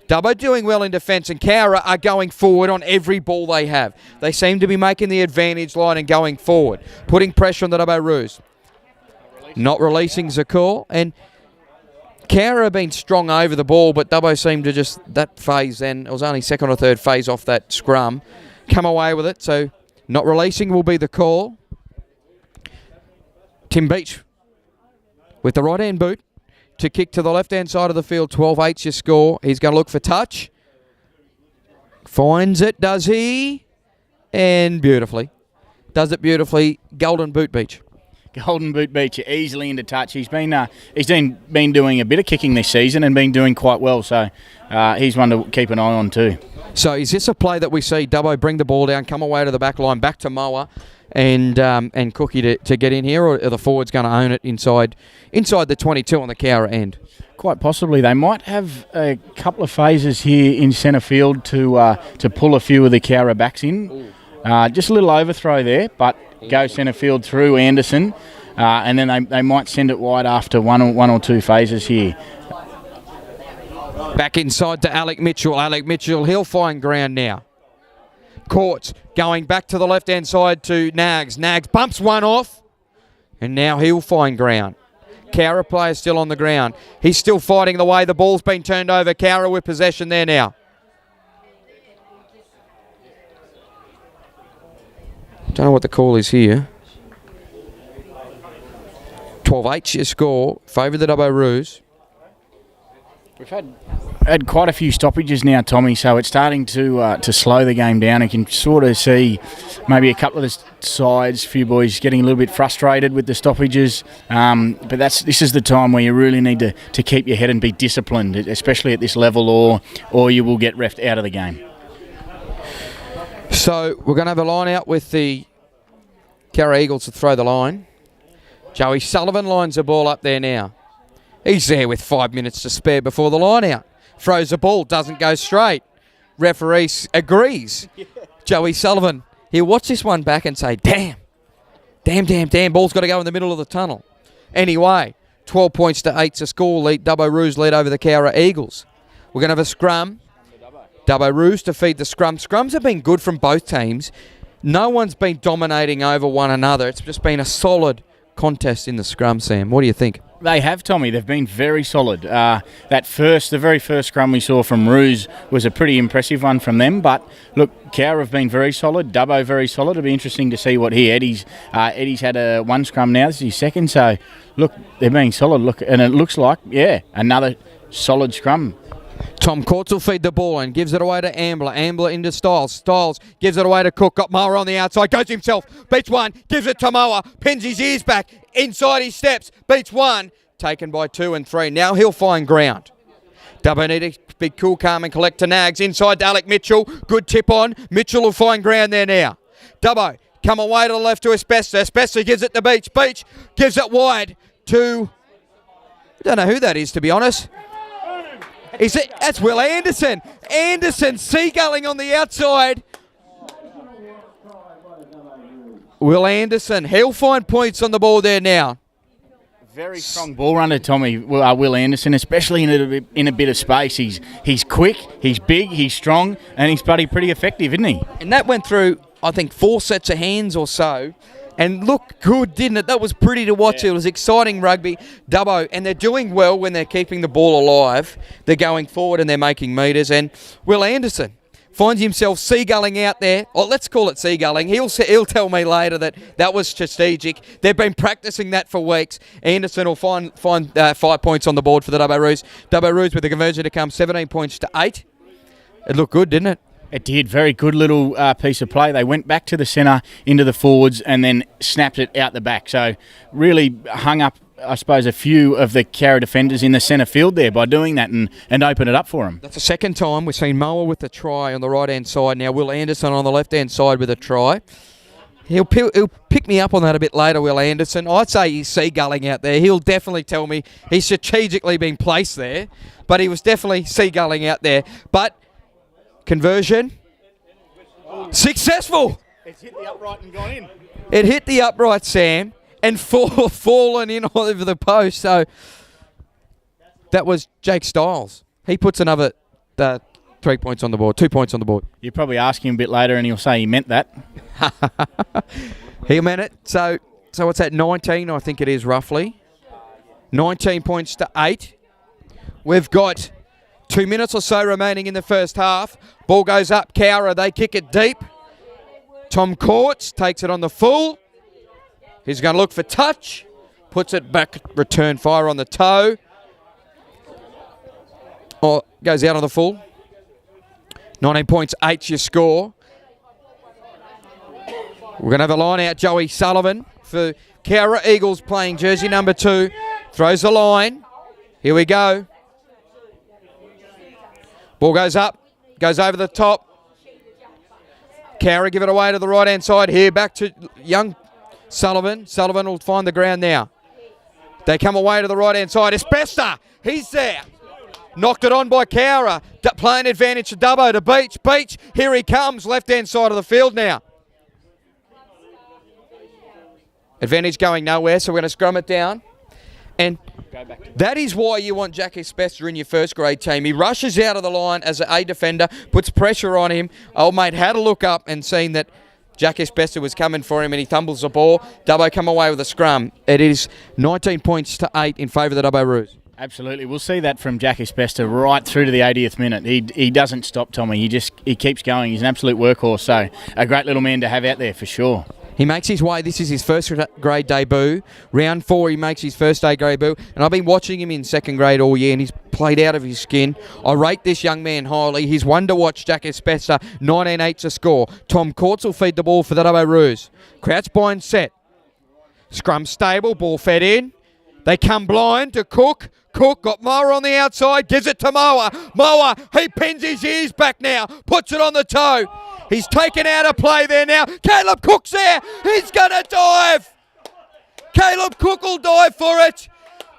Dubbo doing well in defence, and Cowra are going forward on every ball they have. They seem to be making the advantage line and going forward, putting pressure on the Dubbo Roos. Not releasing Zakor, and Cowra have been strong over the ball, but Dubbo seemed to just, that phase then, it was only second or third phase off that scrum, come away with it. So not releasing will be the call. Tim Beach with the right-hand boot to kick to the left-hand side of the field. 12-8's your score. He's going to look for touch. Finds it, does he? And beautifully. Does it beautifully. Golden Boot Beach. Golden Boot Beach, easily into touch. He's been doing a bit of kicking this season and been doing quite well, so he's one to keep an eye on too. So is this a play that we see Dubbo bring the ball down, come away to the back line, back to Moa, and Cookie to get in here, or are the forwards going to own it inside the 22 on the Cowra end? Quite possibly. They might have a couple of phases here in centre field to pull a few of the Cowra backs in. Just a little overthrow there, but go centre field through Anderson, and then they might send it wide after one or two phases here. Back inside to Alec Mitchell. Alec Mitchell, he'll find ground now. Courts going back to the left-hand side to Nags. Nags bumps one off, and now he'll find ground. Cowra player still on the ground. He's still fighting the way. The ball's been turned over. Cowra with possession there now. Don't know what the call is here. 12-8 your score. Favour the Dubbo Roos. We've had quite a few stoppages now, Tommy, so it's starting to slow the game down. You can sort of see maybe a couple of the sides, a few boys getting a little bit frustrated with the stoppages. But this is the time where you really need to keep your head and be disciplined, especially at this level, or you will get reffed out of the game. So we're going to have a line out with the Cowra Eagles to throw the line. Joey Sullivan lines the ball up there now. He's there with 5 minutes to spare before the line out. Throws the ball, doesn't go straight. Referee agrees. Yeah. Joey Sullivan, he'll watch this one back and say, damn, ball's got to go in the middle of the tunnel. Anyway, 12 points to 8's a score lead. Dubbo Roos lead over the Cowra Eagles. We're going to have a scrum. Dubbo Roos to feed the scrum. Scrums have been good from both teams. No one's been dominating over one another. It's just been a solid contest in the scrum, Sam. What do you think? They have, Tommy. They've been very solid. The very first scrum we saw from Roos was a pretty impressive one from them. But look, Cowra have been very solid. Dubbo very solid. It'll be interesting to see what Eddie's had one scrum now. This is his second. So look, they're being solid. Look, and it looks like another solid scrum. Tom Courts will feed the ball and gives it away to Ambler. Ambler into Styles. Styles gives it away to Cook. Got Moa on the outside. Goes himself. Beats one. Gives it to Moa. Pins his ears back. Inside his steps. Beats one. Taken by 2 and 3. Now he'll find ground. Dubbo need to be cool, calm and collect to Nags. Inside to Alec Mitchell. Good tip on. Mitchell will find ground there now. Dubbo come away to the left to Asbestos. Asbestos gives it to Beach. Beach gives it wide to... I don't know who that is, to be honest. That's Will Anderson. Anderson seagulling on the outside. Will Anderson. He'll find points on the ball there now. Very strong ball runner, Tommy. Will Anderson, especially in a bit of space. He's quick, he's big, he's strong, and he's pretty effective, isn't he? And that went through, I think, 4 sets of hands or so. And looked good, didn't it? That was pretty to watch. Yeah. It was exciting rugby. Dubbo, and they're doing well when they're keeping the ball alive. They're going forward and they're making metres. And Will Anderson finds himself seagulling out there. Or let's call it seagulling. He'll tell me later that was strategic. They've been practicing that for weeks. Anderson will find 5 points on the board for the Dubbo Roos. Dubbo Roos with the conversion to come 17 points to 8. It looked good, didn't it? It did. Very good little piece of play. They went back to the centre, into the forwards, and then snapped it out the back. So really hung up, I suppose, a few of the Cowra defenders in the centre field there by doing that and open it up for them. That's the second time we've seen Moa with the try on the right-hand side. Now Will Anderson on the left-hand side with a try. He'll pick me up on that a bit later, Will Anderson. I'd say he's seagulling out there. He'll definitely tell me he's strategically been placed there, but he was definitely seagulling out there. But conversion successful. It's hit the upright and gone in. It hit the upright, Sam, and fallen in over the post. So that was Jake Styles. He puts another 3 points on the board, 2 points on the board. You probably ask him a bit later and he'll say he meant that. He meant it. So what's that, 19, I think it is roughly. 19 points to 8. We've got 2 minutes or so remaining in the first half. Ball goes up. Cowra, they kick it deep. Tom Courts takes it on the full. He's going to look for touch. Puts it back. Return fire on the toe. Goes out on the full. 19 points, 8's your score. We're going to have a line out. Joey Sullivan for Cowra Eagles playing jersey number 2. Throws the line. Here we go. Ball goes up, goes over the top. Cowra give it away to the right-hand side here. Back to young Sullivan. Sullivan will find the ground now. They come away to the right-hand side. Asbestos, he's there. Knocked it on by Cowra. Playing advantage to Dubbo to Beach. Beach, here he comes. Left-hand side of the field now. Advantage going nowhere, so we're going to scrum it down. And that is why you want Jack Asbestos in your first grade team. He rushes out of the line as an A defender, puts pressure on him. Old mate had a look up and seen that Jack Asbestos was coming for him and he tumbles the ball. Dubbo come away with a scrum. It is 19 points to 8 in favour of the Dubbo Roos. Absolutely. We'll see that from Jack Asbestos right through to the 80th minute. He doesn't stop, Tommy. He keeps going. He's an absolute workhorse. So a great little man to have out there for sure. He makes his way. This is his first grade debut. Round 4, he makes his first day debut. And I've been watching him in second grade all year, and he's played out of his skin. I rate this young man highly. He's one to watch, Jack Asbestos. 19-8's a score. Tom Courts will feed the ball for the Dubbo Roos. Crouch bind set. Scrum stable. Ball fed in. They come blind to Cook. Cook got Moa on the outside. Gives it to Moa. Moa, he pins his ears back now. Puts it on the toe. He's taken out of play there now. Caleb Cook's there. He's going to dive. Caleb Cook will dive for it.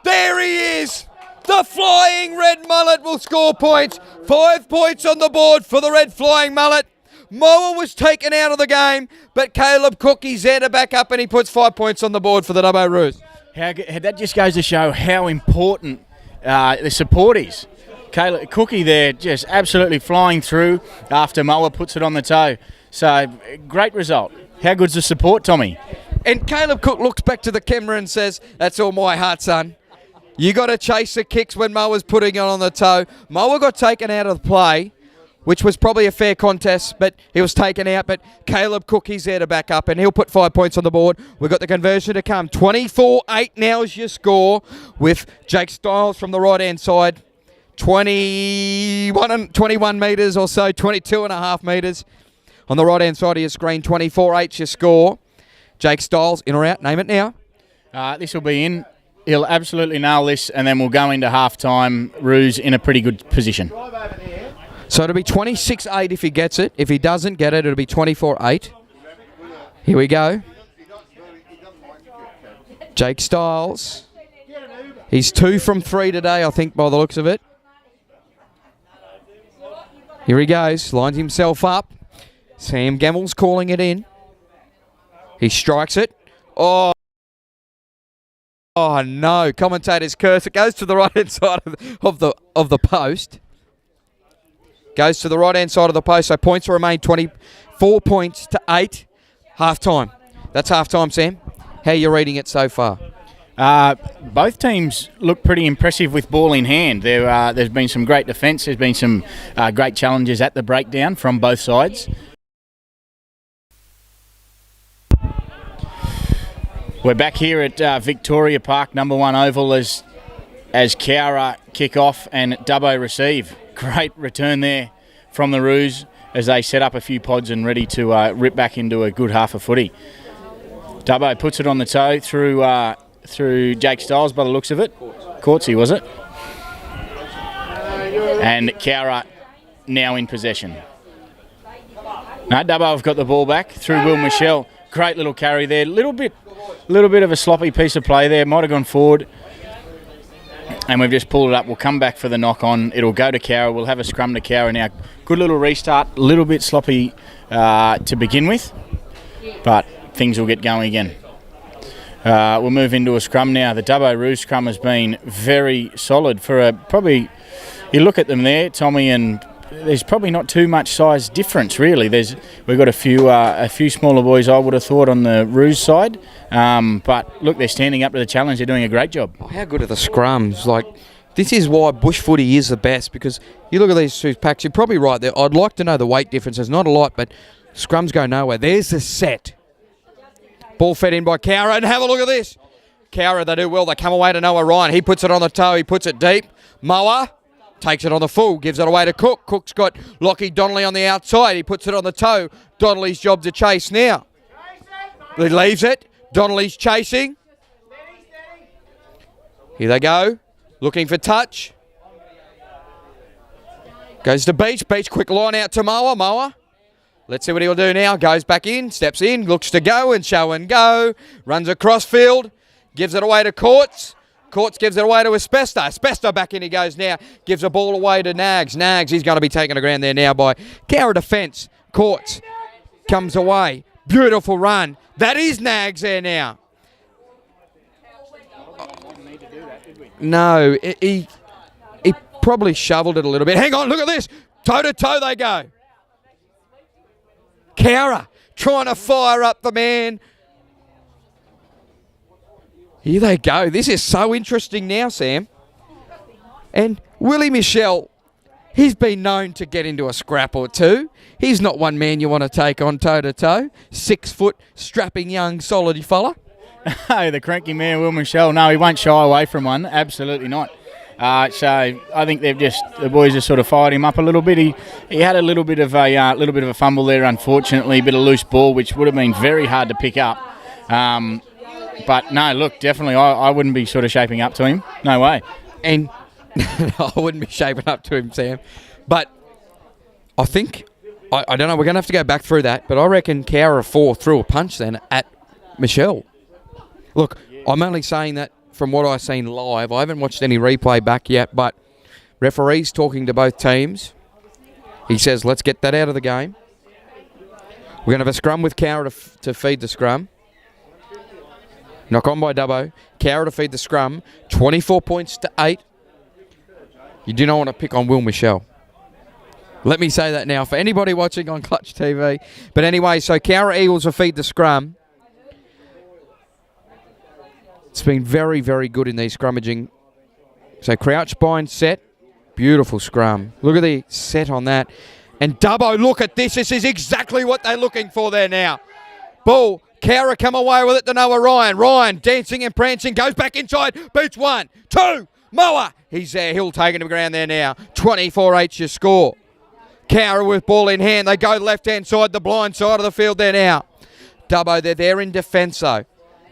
There he is. The flying red mullet will score points. 5 points on the board for the red flying mullet. Moa was taken out of the game, but Caleb Cook, he's there to back up and he puts 5 points on the board for the Dubbo Roos. That just goes to show how important the support is. Caleb Cookie there just absolutely flying through after Moa puts it on the toe. So, great result. How good's the support, Tommy? And Caleb Cook looks back to the camera and says, "That's all my heart, son. You got to chase the kicks when Moa's putting it on the toe." Moa got taken out of the play, which was probably a fair contest, but he was taken out. But Caleb Cook, he's there to back up, and he'll put 5 points on the board. We've got the conversion to come. 24-8 now is your score, with Jake Stiles from the right-hand side. 21 metres or so, 22.5 metres. On the right-hand side of your screen, 24-8 your score. Jake Stiles, in or out? Name it now. This will be in. He'll absolutely nail this, and then we'll go into half-time. Roos in a pretty good position. So it'll be 26-8 if he gets it. If he doesn't get it, it'll be 24-8. Here we go. Jake Stiles. He's 2 from 3 today, I think, by the looks of it. Here he goes. Lines himself up. Sam Gemmell's calling it in. He strikes it. Oh no. Commentator's curse. It goes to the right-hand side of the post. Goes to the right-hand side of the post, so points remain 24 points to 8. Half-time. That's half-time, Sam. How are you reading it so far? Both teams look pretty impressive with ball in hand. There's been some great defence. There's been some great challenges at the breakdown from both sides. We're back here at Victoria Park, number 1 oval, as Cowra kick off and Dubbo receive. Great return there from the Roos as they set up a few pods and ready to rip back into a good half of footy. Dubbo puts it on the toe through Jake Stiles by the looks of it. Courtsy, was it? And Cowra now in possession. No, Dubbo have got the ball back through Will Michelle. Great little carry there. Little bit of a sloppy piece of play there. Might have gone forward. And we've just pulled it up. We'll come back for the knock-on. It'll go to Cowra. We'll have a scrum to Cowra now. Good little restart. A little bit sloppy to begin with. But things will get going again. We'll move into a scrum now. The Dubbo Roos scrum has been very solid for probably... You look at them there, Tommy, and there's probably not too much size difference, really. We've got a few smaller boys, I would have thought, on the Roos side. But look, they're standing up to the challenge. They're doing a great job. How good are the scrums? Like, this is why bush footy is the best, because you look at these two packs, you're probably right there. I'd like to know the weight difference. There's not a lot, but scrums go nowhere. There's the set. Ball fed in by Cowra, and have a look at this. Cowra, they do well. They come away to Noah Ryan. He puts it on the toe. He puts it deep. Moa takes it on the full, gives it away to Cook. Cook's got Lockie Donnelly on the outside. He puts it on the toe. Donnelly's job to chase now. He leaves it. Donnelly's chasing. Here they go. Looking for touch. Goes to Beach. Beach, quick line out to Moa. Moa. Let's see what he'll do now. Goes back in, steps in, looks to go and show and go. Runs across field, gives it away to Courts. Courts gives it away to Asbestos. Asbestos back in he goes now. Gives the ball away to Nags. Nags, he's going to be taken to ground there now by Cowra defence. Courts comes away. Beautiful run. That is Nags there now. No, he probably shoveled it a little bit. Hang on, look at this. Toe to toe they go. Cowra trying to fire up the man. Here they go. This is so interesting now, Sam. And Willie Michelle, he's been known to get into a scrap or two. He's not one man you want to take on toe-to-toe. 6 foot, strapping young, solid fella. Hey, the cranky man, Will Michelle. No, he won't shy away from one. Absolutely not. So I think the boys have sort of fired him up a little bit. He had a little bit of a fumble there, unfortunately, a bit of loose ball, which would have been very hard to pick up. But no, look, definitely, I wouldn't be sort of shaping up to him. No way. And I wouldn't be shaping up to him, Sam. But I think, I don't know, we're going to have to go back through that, but I reckon Cowra 4 threw a punch then at Michelle. Look, I'm only saying that from what I've seen live. I haven't watched any replay back yet, but referee's talking to both teams. He says, let's get that out of the game. We're going to have a scrum with Cowra to feed the scrum. Knock on by Dubbo. Cowra to feed the scrum. 24 points to 8. You do not want to pick on Will Michelle. Let me say that now for anybody watching on Clutch TV. But anyway, so Cowra Eagles will feed the scrum. It's been very, very good in these scrummaging. So crouch, bind, set. Beautiful scrum. Look at the set on that. And Dubbo, look at this. This is exactly what they're looking for there now. Ball. Cowra come away with it to Noah Ryan. Ryan dancing and prancing. Goes back inside. Beats 1, 2. Moa. He's there. Hill taking to the ground there now. 24-8 your score. Cowra with ball in hand. They go left-hand side, the blind side of the field there now. Dubbo, they're there in defence though.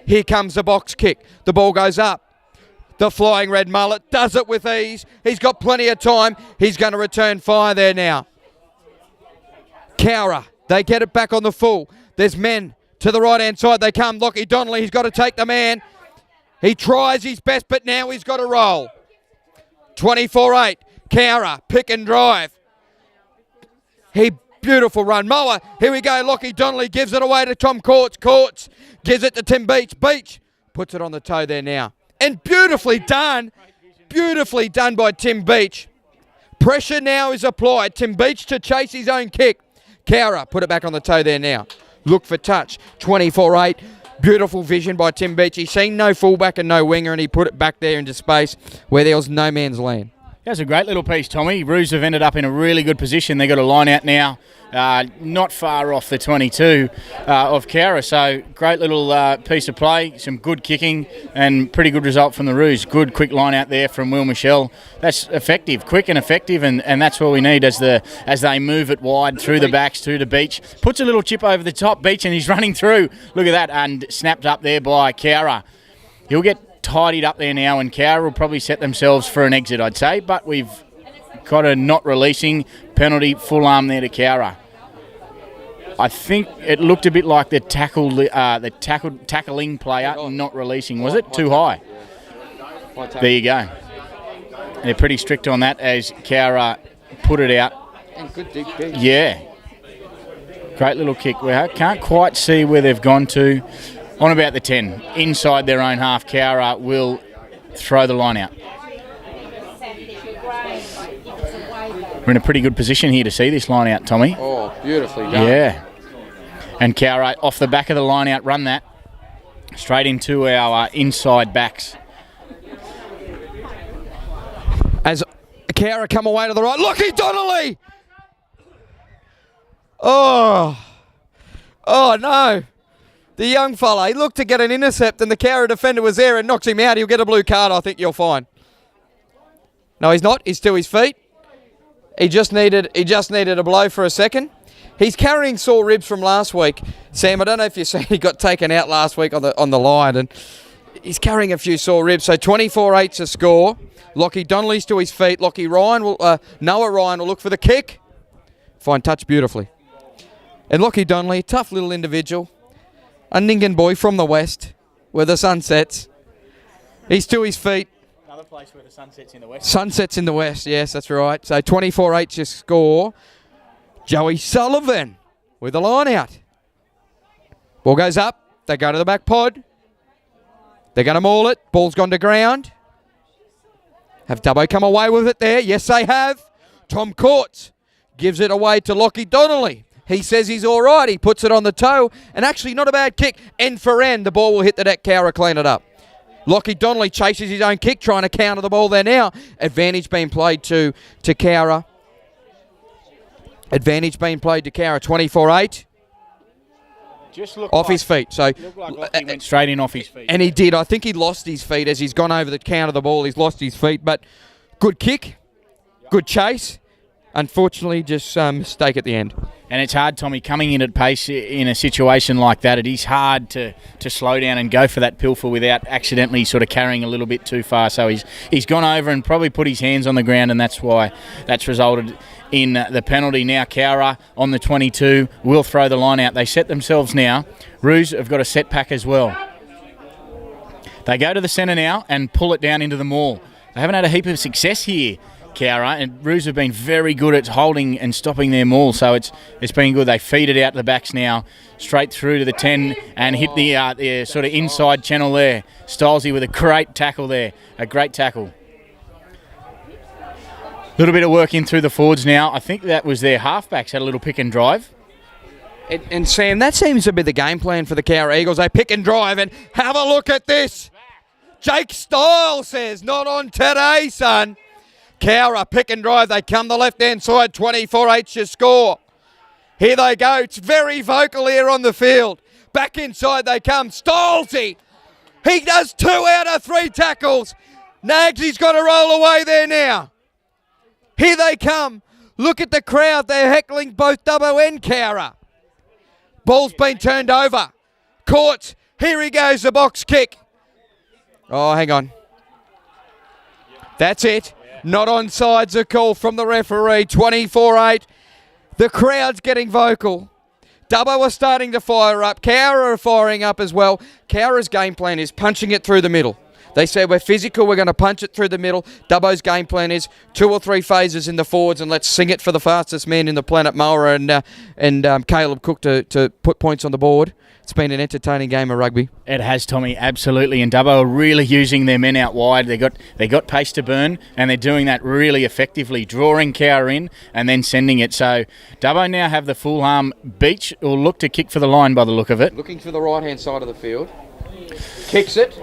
Here comes the box kick. The ball goes up. The flying red mullet does it with ease. He's got plenty of time. He's going to return fire there now. Cowra, they get it back on the full. There's men to the right-hand side. They come. Lockie Donnelly, he's got to take the man. He tries his best, but now he's got to roll. 24-8. Cowra, pick and drive. Beautiful run. Moa, here we go. Lockie Donnelly gives it away to Tom Courts. Courts gives it to Tim Beach. Beach puts it on the toe there now. And beautifully done. Beautifully done by Tim Beach. Pressure now is applied. Tim Beach to chase his own kick. Cowra put it back on the toe there now. Look for touch. 24-8. Beautiful vision by Tim Beach. He's seen no fullback and no winger, and he put it back there into space where there was no man's land. That's a great little piece, Tommy. Roos have ended up in a really good position. They've got a line out now, not far off the 22 of Cowra. So great little piece of play, some good kicking, and pretty good result from the Roos. Good quick line out there from Will Michelle. That's effective, quick and effective, and that's what we need as they move it wide through the backs to the Beach. Puts a little chip over the top, Beach, and he's running through. Look at that, and snapped up there by Cowra. He'll get tidied up there now, and Cowra will probably set themselves for an exit, I'd say, but we've got a not releasing penalty, full arm there to Cowra. I think it looked a bit like the tackling player not releasing. Was it too high? There you go. They're pretty strict on that as Cowra put it out. And good deep kick. Yeah. Great little kick. We can't quite see where they've gone to. On about the 10, inside their own half, Cowra will throw the line out. We're in a pretty good position here to see this line out, Tommy. Oh, beautifully done. Yeah. And Cowra, off the back of the line out, run that straight into our inside backs. As Cowra come away to the right. Lockie Donnelly! Oh no. The young fella, he looked to get an intercept and the Cowra defender was there and knocks him out. He'll get a blue card, I think you'll find. No, he's not. He's to his feet. He just needed a blow for a second. He's carrying sore ribs from last week. Sam, I don't know if you see, he got taken out last week on the line, and he's carrying a few sore ribs. So 24-8's a score. Lockie Donnelly's to his feet. Noah Ryan will look for the kick. Fine touch beautifully. And Lockie Donnelly, tough little individual. A Ningan boy from the west, where the sun sets. He's to his feet. Another place where the sun sets in the west. Sun sets in the west, yes, that's right. So 24-8's your score. Joey Sullivan with the line out. Ball goes up. They go to the back pod. They're going to maul it. Ball's gone to ground. Have Dubbo come away with it there? Yes, they have. Tom Courts gives it away to Lockie Donnelly. He says he's all right. He puts it on the toe. And actually, not a bad kick. End for end. The ball will hit the deck. Cowra clean it up. Lockie Donnelly chases his own kick, trying to counter the ball there now. Advantage being played to Cowra. Advantage being played to Cowra. 24-8. Just looked off his feet. So looked like Lockie went straight in off his feet. And he did. I think he lost his feet as he's gone over the count of the ball. He's lost his feet. But good kick. Good chase. Unfortunately, just mistake at the end. And it's hard, Tommy, coming in at pace in a situation like that. It is hard to slow down and go for that pilfer without accidentally sort of carrying a little bit too far. So he's gone over and probably put his hands on the ground, and that's why that's resulted in the penalty. Now Cowra on the 22 will throw the line out. They set themselves now. Roos have got a set pack as well. They go to the centre now and pull it down into the maul. They haven't had a heap of success here, Cowra, and Roos have been very good at holding and stopping their maul, so it's been good. They feed it out to the backs now, straight through to the 10 and hit the sort of inside channel there. Stolesy with a great tackle there, a great tackle. A little bit of work in through the forwards now. I think that was their halfbacks had a little pick and drive. And Sam, that seems to be the game plan for the Cowra Eagles. They pick and drive, and have a look at this. Jake Stiles says, not on today, son. Cowra pick and drive. They come the left-hand side, 24-8 your score. Here they go. It's very vocal here on the field. Back inside they come. Stolesy. He does 2 out of 3 tackles. Nagsy's got to roll away there now. Here they come. Look at the crowd. They're heckling both Dubbo and Cowra. Ball's been turned over. Caught. Here he goes, the box kick. Oh, hang on. That's it. Not onside's a call from the referee. 24-8. The crowd's getting vocal. Dubbo are starting to fire up. Cowra are firing up as well. Cowra's game plan is punching it through the middle. They said we're physical, we're going to punch it through the middle. Dubbo's game plan is 2 or 3 phases in the forwards and let's sing it for the fastest man in the planet, Moa and Caleb Cook to put points on the board. It's been an entertaining game of rugby. It has, Tommy, absolutely. And Dubbo are really using their men out wide. They got pace to burn, and they're doing that really effectively, drawing Cowra in and then sending it. So Dubbo now have the full arm. Beach will look to kick for the line by the look of it. Looking for the right-hand side of the field. Kicks it.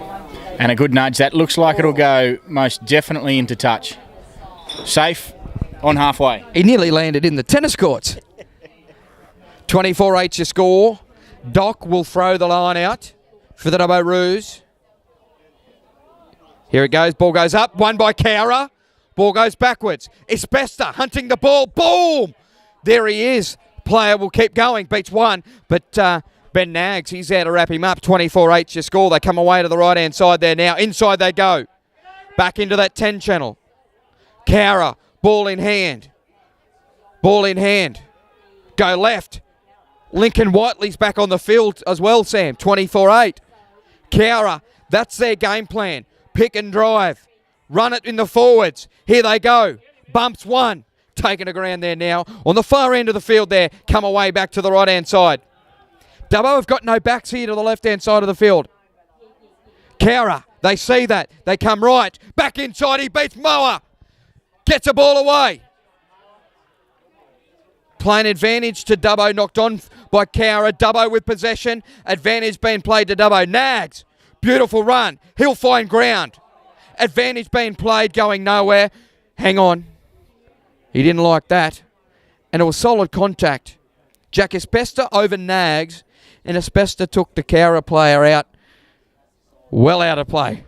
And a good nudge. That looks like it'll go most definitely into touch. Safe on halfway. He nearly landed in the tennis courts. 24-8 your score. Doc will throw the line out for the Dubbo Roos. Here it goes. Ball goes up. Won by Cowra. Ball goes backwards. Espesta hunting the ball. Boom! There he is. Player will keep going. Beats one. But Ben Nags, he's there to wrap him up. 24-8 your score. They come away to the right-hand side there now. Inside they go. Back into that 10 channel. Cowra, ball in hand. Ball in hand. Go left. Lincoln Whiteley's back on the field as well, Sam. 24-8. Cowra, that's their game plan. Pick and drive. Run it in the forwards. Here they go. Bumps one. Taking a ground there now. On the far end of the field there. Come away back to the right-hand side. Dubbo have got no backs here to the left-hand side of the field. Cowra, they see that. They come right. Back inside. He beats Moa. Gets a ball away. Playing advantage to Dubbo, knocked on by Cowra. Dubbo with possession. Advantage being played to Dubbo. Nags, beautiful run. He'll find ground. Advantage being played, going nowhere. Hang on. He didn't like that. And it was solid contact. Jack Espesta over Nags, and Espesta took the Cowra player out. Well out of play.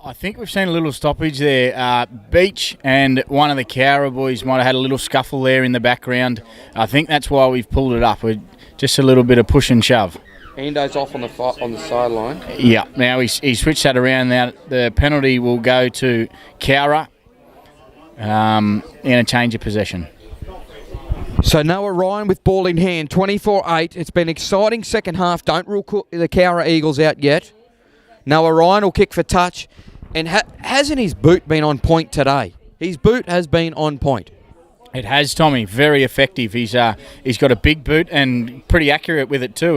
I think we've seen a little stoppage there. Beach and one of the Cowra boys might have had a little scuffle there in the background. I think that's why we've pulled it up. We're just a little bit of push and shove. Endo's off on the sideline. Yeah, now he switched that around. Now the penalty will go to Cowra in a change of possession. So Noah Ryan with ball in hand, 24-8. It's been an exciting second half. Don't rule the Cowra Eagles out yet. Noah Ryan will kick for touch. And hasn't his boot been on point today? His boot has been on point. It has, Tommy. Very effective. He's got a big boot and pretty accurate with it too.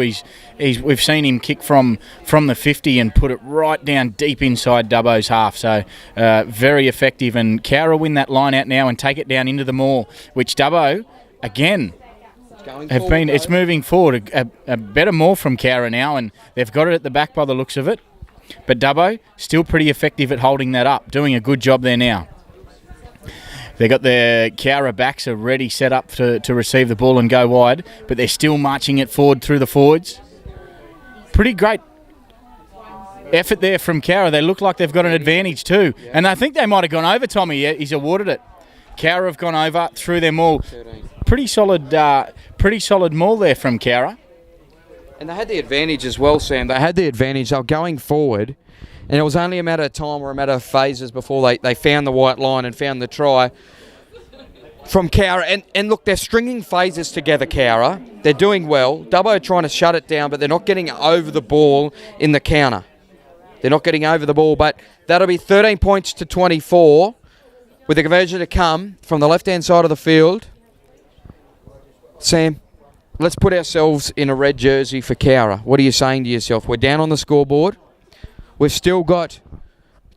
We've seen him kick from the 50 and put it right down deep inside Dubbo's half. So very effective. And Cowra win that line out now and take it down into the maul, which Dubbo again it's moving forward. A better maul from Cowra now, and they've got it at the back by the looks of it. But Dubbo still pretty effective at holding that up, doing a good job there now. They got their Cowra backs are ready, set up to receive the ball and go wide, but they're still marching it forward through the forwards. Pretty great effort there from Cowra. They look like they've got an advantage too, and I think they might have gone over. Tommy, yeah, he's awarded it. Cowra have gone over through their maul. Pretty solid maul there from Cowra. And they had the advantage as well, Sam. They had the advantage. They were going forward, and it was only a matter of time or a matter of phases before they found the white line and found the try from Cowra. And look, they're stringing phases together, Cowra. They're doing well. Dubbo are trying to shut it down, but they're not getting over the ball in the counter. They're not getting over the ball, but that'll be 13 points to 24 with the conversion to come from the left-hand side of the field. Sam, let's put ourselves in a red jersey for Cowra. What are you saying to yourself? We're down on the scoreboard. We've still got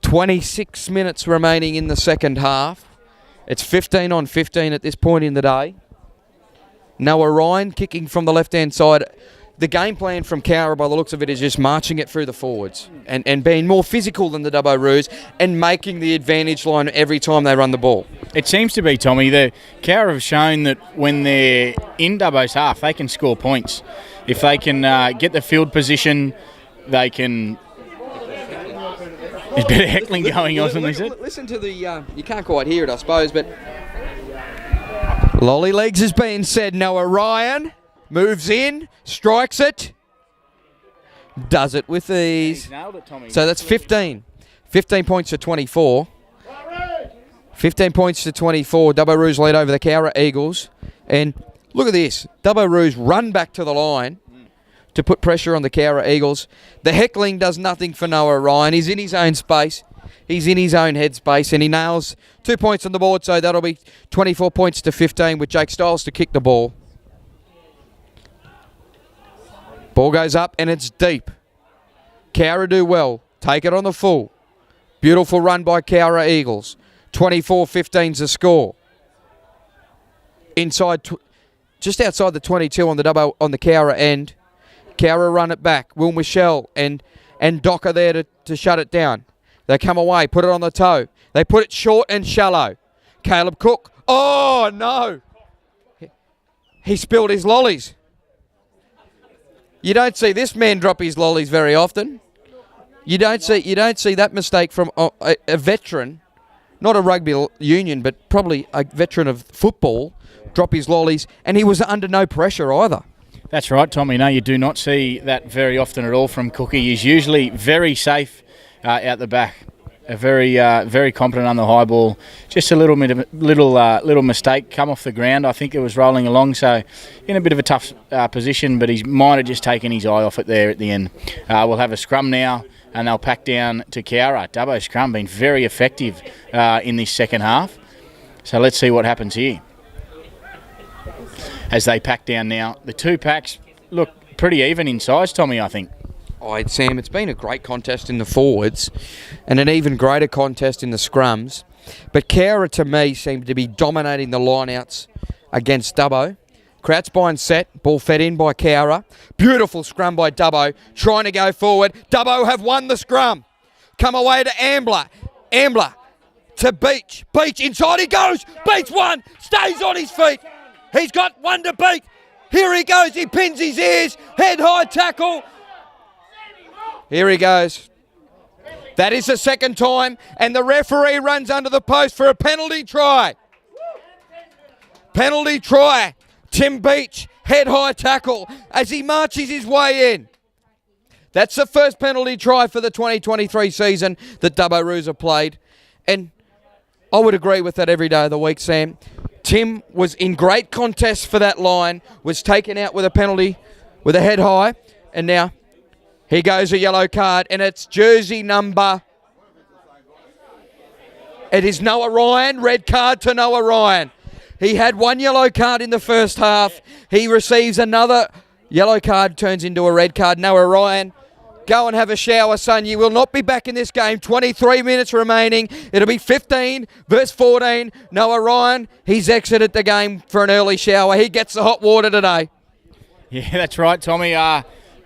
26 minutes remaining in the second half. It's 15 on 15 at this point in the day. Noah Ryan kicking from the left-hand side. The game plan from Cowra, by the looks of it, is just marching it through the forwards and being more physical than the Dubbo Roos and making the advantage line every time they run the ball. It seems to be, Tommy. The Cowra have shown that when they're in Dubbo's half, they can score points. If they can get the field position, they can... There's a bit of heckling going on, is it? Listen to the... you can't quite hear it, I suppose, but... Lolly legs has been said. Noah Ryan moves in, strikes it, does it with ease. He's nailed it, Tommy. So that's 15. 15 points to 24. 15 points to 24. Dubbo Roos lead over the Cowra Eagles. And look at this. Dubbo Roos run back to the line to put pressure on the Cowra Eagles. The heckling does nothing for Noah Ryan. He's in his own space. He's in his own headspace, and he nails 2 points on the board, so that'll be 24 points to 15 with Jake Stiles to kick the ball. Ball goes up, and it's deep. Cowra do well. Take it on the full. Beautiful run by Cowra Eagles. 24-15's the score. Inside, just outside the 22 on the Dubbo, on the Cowra end. Cowra run it back. Will Michelle and Docker there to shut it down. They come away, put it on the toe. They put it short and shallow. Caleb Cook. Oh, no. He spilled his lollies. You don't see this man drop his lollies very often. You don't see that mistake from a veteran, not a rugby union, but probably a veteran of football, drop his lollies, and he was under no pressure either. That's right, Tommy. No, you do not see that very often at all from Cookie. He's usually very safe out the back. Very competent on the high ball. Just a little mistake, come off the ground. I think it was rolling along, so in a bit of a tough position, but he might have just taken his eye off it there at the end. We'll have a scrum now, and they'll pack down to Cowra. Dubbo scrum been very effective in this second half. So let's see what happens here. As they pack down now, the two packs look pretty even in size, Tommy, I think. Sam, it's been a great contest in the forwards and an even greater contest in the scrums. But Cowra, to me, seemed to be dominating the lineouts against Dubbo. Kratzbein set, ball fed in by Cowra. Beautiful scrum by Dubbo, trying to go forward. Dubbo have won the scrum. Come away to Ambler. Ambler to Beach. Beach, inside he goes. Beach one, stays on his feet. He's got one to beat. Here he goes, he pins his ears. Head high tackle. Here he goes. That is the second time, and the referee runs under the post for a penalty try. Penalty try. Tim Beach, head high tackle as he marches his way in. That's the first penalty try for the 2023 season that Dubbo Roos have played. And I would agree with that every day of the week, Sam. Tim was in great contest for that line, was taken out with a penalty, with a head high, and now he goes a yellow card, and it's jersey number. It is Noah Ryan, red card to Noah Ryan. He had one yellow card in the first half. He receives another yellow card, turns into a red card. Noah Ryan, go and have a shower, son. You will not be back in this game. 23 minutes remaining. It'll be 15 versus 14. Noah Ryan, he's exited the game for an early shower. He gets the hot water today. Yeah, that's right, Tommy.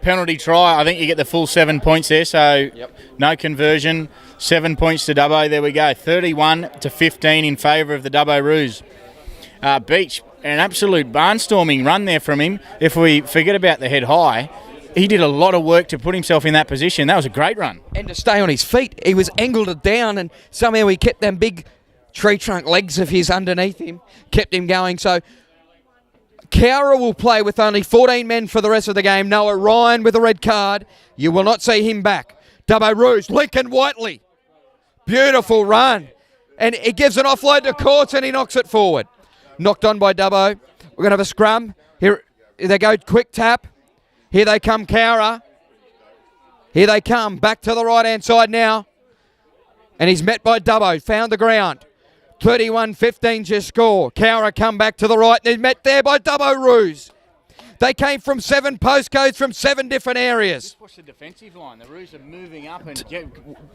Penalty try. I think you get the full 7 points there, so No conversion. 7 points to Dubbo. There we go. 31-15 in favour of the Dubbo Roos. Beach, an absolute barnstorming run there from him. If we forget about the head high, he did a lot of work to put himself in that position. That was a great run. And to stay on his feet. He was angled it down, and somehow he kept them big tree trunk legs of his underneath him, kept him going. So Cowra will play with only 14 men for the rest of the game. Noah Ryan with a red card. You will not see him back. Dubbo Roos, Lincoln Whiteley. Beautiful run. And it gives an offload to Courts, and he knocks it forward. Knocked on by Dubbo. We're going to have a scrum. Here they go, quick tap. Here they come, Cowra. Here they come. Back to the right-hand side now. And he's met by Dubbo. Found the ground. 31-15's your score. Cowra come back to the right. And he's met there by Dubbo Roos. They came from 7 postcodes from 7 different areas. What's the defensive line? The Roos are moving up and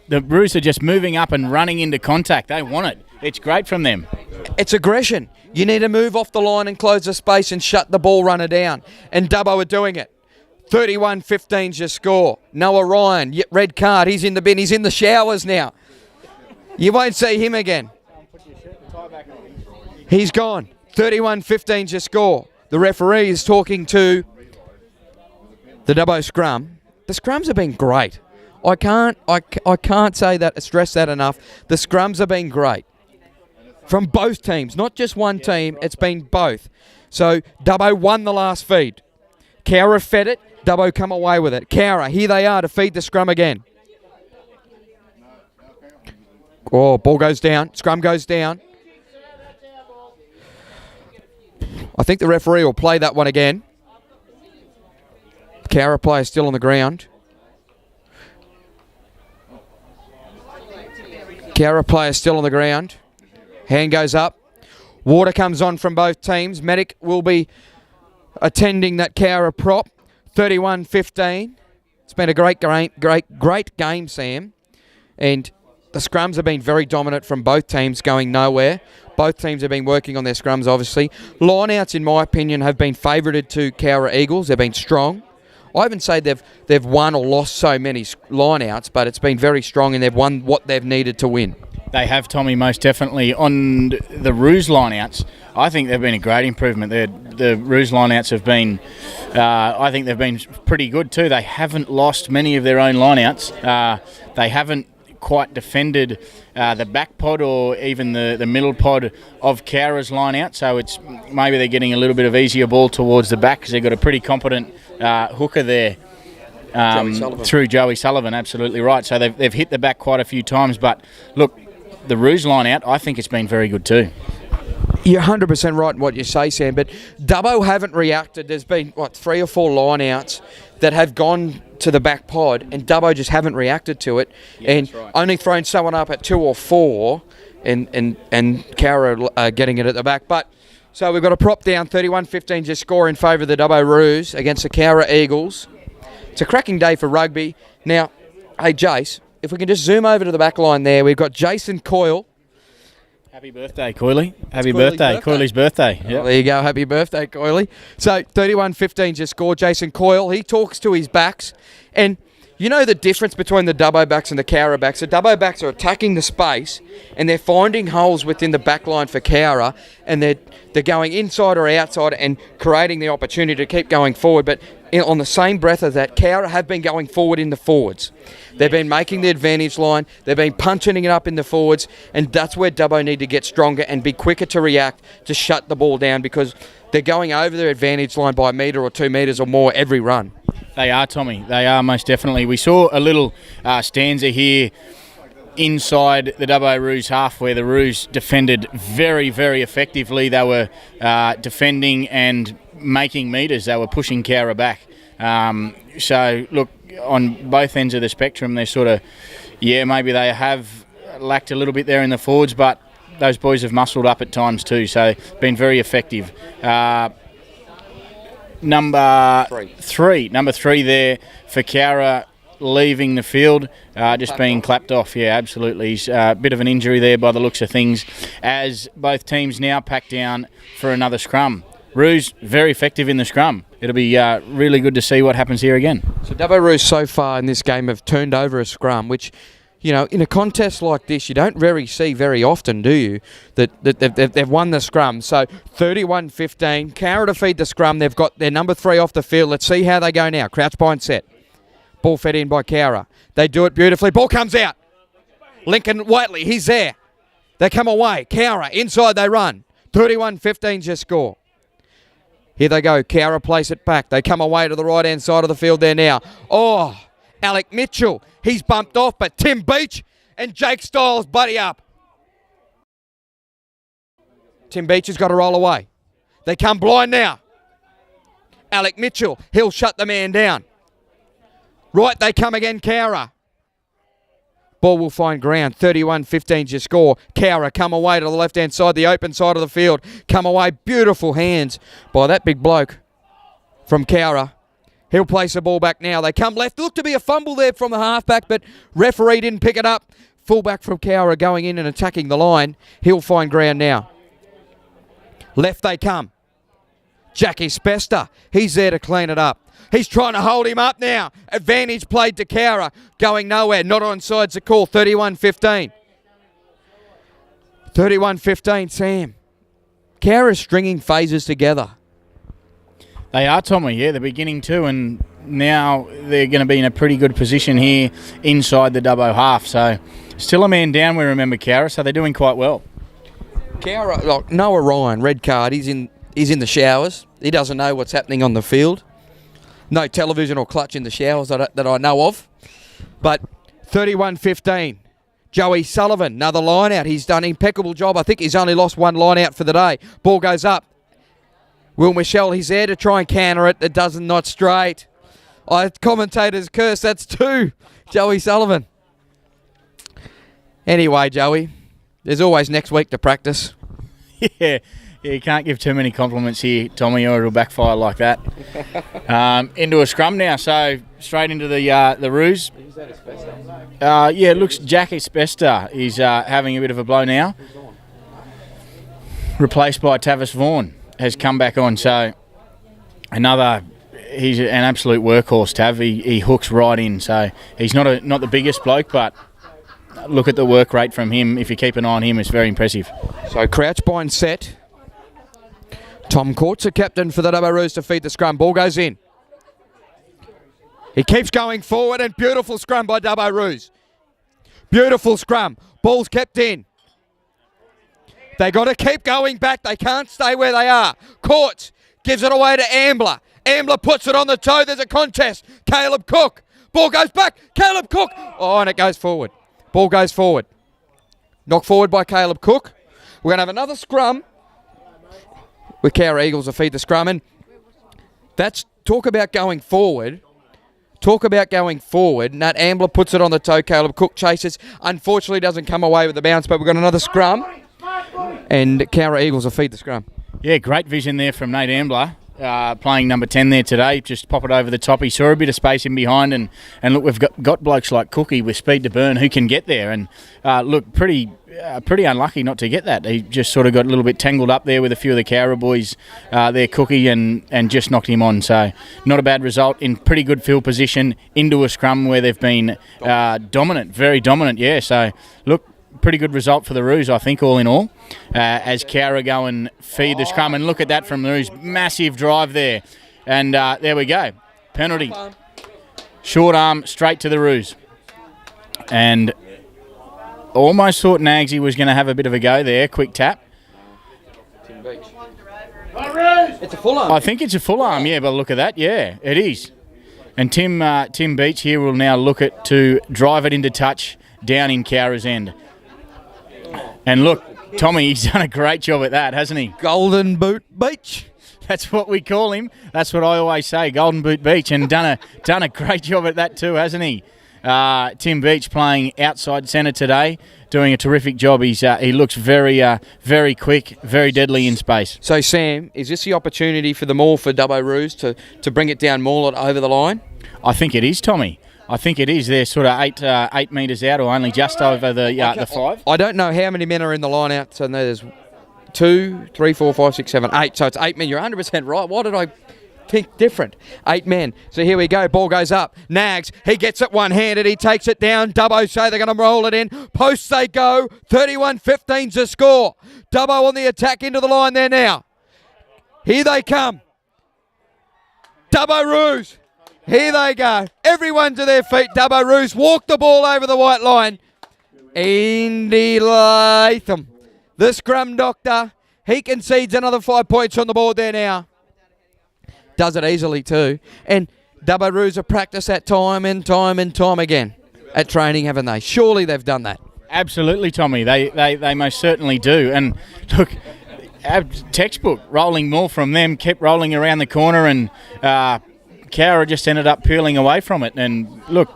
the Roos are just moving up and running into contact. They want it. It's great from them. It's aggression. You need to move off the line and close the space and shut the ball runner down. And Dubbo are doing it. 31-15's your score. Noah Ryan, red card. He's in the bin. He's in the showers now. You won't see him again. He's gone. 31-15's your score. The referee is talking to the Dubbo scrum. The scrums have been great. I can't say that, stress that enough. The scrums have been great. From both teams, not just one team, it's been both. So Dubbo won the last feed. Cowra fed it, Dubbo come away with it. Cowra, here they are to feed the scrum again. Oh, ball goes down, scrum goes down. I think the referee will play that one again. Cowra player still on the ground. Cowra player still on the ground. Hand goes up. Water comes on from both teams. Medic will be attending that Cowra prop. 31-15. It's been a great game, Sam. And the scrums have been very dominant from both teams, going nowhere. Both teams have been working on their scrums, obviously. Lineouts, in my opinion, have been favoured to Cowra Eagles. They've been strong. I haven't said they've won or lost so many lineouts, but it's been very strong and they've won what they've needed to win. They have, Tommy, most definitely. On the Roos lineouts, I think they've been a great improvement. The Roos lineouts have been, I think they've been pretty good too. They haven't lost many of their own lineouts. They haven't quite defended the back pod or even the middle pod of Cowra's lineout. So it's maybe they're getting a little bit of easier ball towards the back because they've got a pretty competent hooker there. Through Joey Sullivan, absolutely right. So they've hit the back quite a few times. But look, the Roos line out, I think it's been very good too. You're 100% right in what you say, Sam, but Dubbo haven't reacted. There's been, 3 or 4 line-outs that have gone to the back pod, and Dubbo just haven't reacted to it, and right. Only thrown someone up at 2 or 4, and Cowra getting it at the back. But so we've got a prop down, 31-15, just score in favour of the Dubbo Roos against the Cowra Eagles. It's a cracking day for rugby. Now, hey, Jace, if we can just zoom over to the back line there, we've got Jason Coyle. Happy birthday, Coyley. Happy birthday. Coyley's birthday. Yep. There you go. Happy birthday, Coyley. So 31-15 just scored. Jason Coyle, he talks to his backs. And you know the difference between the Dubbo backs and the Cowra backs? The Dubbo backs are attacking the space and they're finding holes within the back line for Cowra, and they're going inside or outside and creating the opportunity to keep going forward. But on the same breath of that, Cowra have been going forward in the forwards. They've been making the advantage line. They've been punching it up in the forwards, and that's where Dubbo need to get stronger and be quicker to react to shut the ball down, because they're going over their advantage line by a metre or 2 metres or more every run. They are, Tommy. They are, most definitely. We saw a little stanza here inside the Dubbo Roos half where the Roos defended very, very effectively. They were defending and making metres. They were pushing Cowra back. So, look, on both ends of the spectrum, they're sort of, maybe they have lacked a little bit there in the forwards, but those boys have muscled up at times too, so been very effective. Number three there for Cowra leaving the field, being clapped off. Yeah, absolutely. He's a bit of an injury there by the looks of things, as both teams now pack down for another scrum. Roos, very effective in the scrum. It'll be really good to see what happens here again. So Dubbo Roos so far in this game have turned over a scrum, which, you know, in a contest like this, you don't see very often, do you? That they've won the scrum. So 31-15, Cowra to feed the scrum. They've got their number 3 off the field. Let's see how they go now. Crouch, bind, set. Ball fed in by Cowra. They do it beautifully. Ball comes out. Lincoln Whiteley, he's there. They come away. Cowra, inside they run. 31-15 just score. Here they go. Cowra place it back. They come away to the right-hand side of the field there now. Oh, Alec Mitchell. He's bumped off, but Tim Beach and Jake Styles buddy up. Tim Beach has got to roll away. They come blind now. Alec Mitchell, he'll shut the man down. Right, they come again, Cowra. Ball will find ground. 31-15 your score. Cowra come away to the left-hand side, the open side of the field. Come away. Beautiful hands by that big bloke. from Cowra. He'll place the ball back now. They come left. Looked to be a fumble there from the halfback, but referee didn't pick it up. Fullback from Cowra going in and attacking the line. He'll find ground now. Left they come. Jackie Spester. He's there to clean it up. He's trying to hold him up now. Advantage played to Cowra. Going nowhere. Not onside's the call. 31-15. 31-15, Sam. Cowra's stringing phases together. They are, Tommy, yeah, they're beginning to, and now they're going to be in a pretty good position here inside the Dubbo half. So still a man down, we remember Cowra, so they're doing quite well. Cowra, like Noah Ryan, red card, he's in the showers. He doesn't know what's happening on the field. No television or clutch in the showers that I know of. But 31-15. Joey Sullivan, another line out. He's done an impeccable job. I think he's only lost one line out for the day. Ball goes up. Will Michelle, he's there to try and counter it. It doesn't, not straight. Commentators curse, that's 2. Joey Sullivan. Anyway, Joey, there's always next week to practice. Yeah, you can't give too many compliments here, Tommy, or it'll backfire like that. Into a scrum now, so straight into the Roos. Yeah, it looks Jackie Spester is having a bit of a blow now. Replaced by Tavis Vaughan. Has come back on, so he's an absolute workhorse, Tav. He hooks right in, so he's not the biggest bloke, but look at the work rate from him. If you keep an eye on him, it's very impressive. So crouch bind set. Tom Court's a captain for the Dubbo Roos to feed the scrum. Ball goes in. He keeps going forward, and beautiful scrum by Dubbo Roos. Beautiful scrum. Ball's kept in. They got to keep going back. They can't stay where they are. Courts gives it away to Ambler. Ambler puts it on the toe. There's a contest. Caleb Cook. Ball goes back. Caleb Cook. Oh, and it goes forward. Ball goes forward. Knocked forward by Caleb Cook. We're going to have another scrum with Cowra Eagles to feed the scrum. And that's talk about going forward. Talk about going forward. Nat Ambler puts it on the toe. Caleb Cook chases. Unfortunately, doesn't come away with the bounce, but we've got another scrum. And Cowra Eagles will feed the scrum. Yeah, great vision there from Nate Ambler, playing number 10 there today. Just pop it over the top. He saw a bit of space in behind, and look, we've got blokes like Cookie with speed to burn who can get there. And look, pretty unlucky not to get that. He just sort of got a little bit tangled up there with a few of the Cowra boys there, Cookie, and just knocked him on. So not a bad result in pretty good field position into a scrum where they've been dominant, very dominant. Yeah, so look, pretty good result for the Roos, I think, all in all, as Cowra go and feed the scrum. And look at that from the Roos. Massive drive there. And there we go. Penalty. Short arm straight to the Roos. And almost thought Nagsy was going to have a bit of a go there. Quick tap. It's a full arm. I think it's a full arm, yeah, but look at that. Yeah, it is. And Tim Beach here will now look at to drive it into touch down in Cowra's end. And look, Tommy, he's done a great job at that, hasn't he? Golden Boot Beach. That's what we call him. That's what I always say, Golden Boot Beach, and done a great job at that too, hasn't he? Tim Beach playing outside centre today, doing a terrific job. He looks very quick, very deadly in space. So Sam, is this the opportunity for the Maul for Dubbo Roos to bring it down Maul over the line? I think it is, Tommy. I think it is. They're sort of 8 metres out, or only just over the 5. I don't know how many men are in the line out. So there's 2, 3, 4, 5, 6, 7, 8. So it's 8 men. You're 100% right. Why did I think different? 8 men. So here we go. Ball goes up. Nags. He gets it one-handed. He takes it down. Dubbo say they're going to roll it in. Posts they go. 31-15's the score. Dubbo on the attack into the line there now. Here they come. Dubbo Roos. Here they go. Everyone to their feet. Dubbo Roos walk the ball over the white line. Indy Latham, the scrum doctor. He concedes another 5 points on the board there now. Does it easily too. And Dubbo Roos have practiced that time and time and time again at training, haven't they? Surely they've done that. Absolutely, Tommy. They most certainly do. And look, textbook rolling more from them. Kept rolling around the corner, and Cowra just ended up peeling away from it. And look,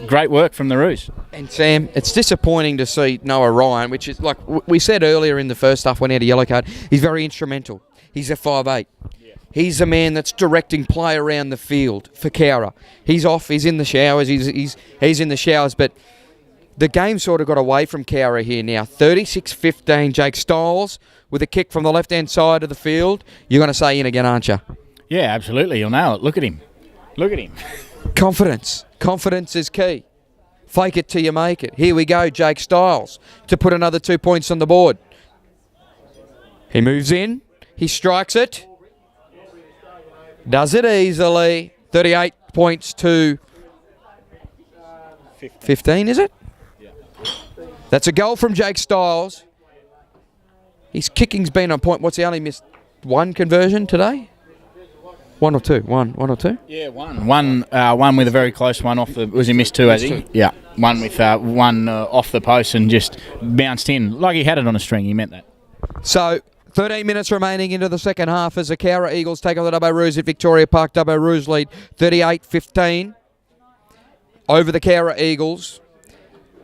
great work from the Roos. And Sam, it's disappointing to see Noah Ryan, which is like we said earlier in the first half when he had a yellow card. He's very instrumental. He's a 5'8". He's the man that's directing play around the field for Cowra. He's off. He's in the showers. He's in the showers. But the game sort of got away from Cowra here now. 36-15. Jake Stiles with a kick from the left-hand side of the field. You're going to say in again, aren't you? Yeah, absolutely. You'll nail it. Look at him. Look at him. Confidence. Confidence is key. Fake it till you make it. Here we go, Jake Stiles to put another 2 points on the board. He moves in. He strikes it. Does it easily. 38 points to 15, is it? Yeah. That's a goal from Jake Stiles. His kicking's been on point. What's he only missed? One conversion today? One or two? One or two? Yeah, one. One with a very close one off the... Was he missed two, has he? Yeah. One with one off the post and just bounced in. Like he had it on a string. He meant that. So... 13 minutes remaining into the second half as the Cowra Eagles take on the Dubbo Roos at Victoria Park. Dubbo Roos lead 38-15 over the Cowra Eagles.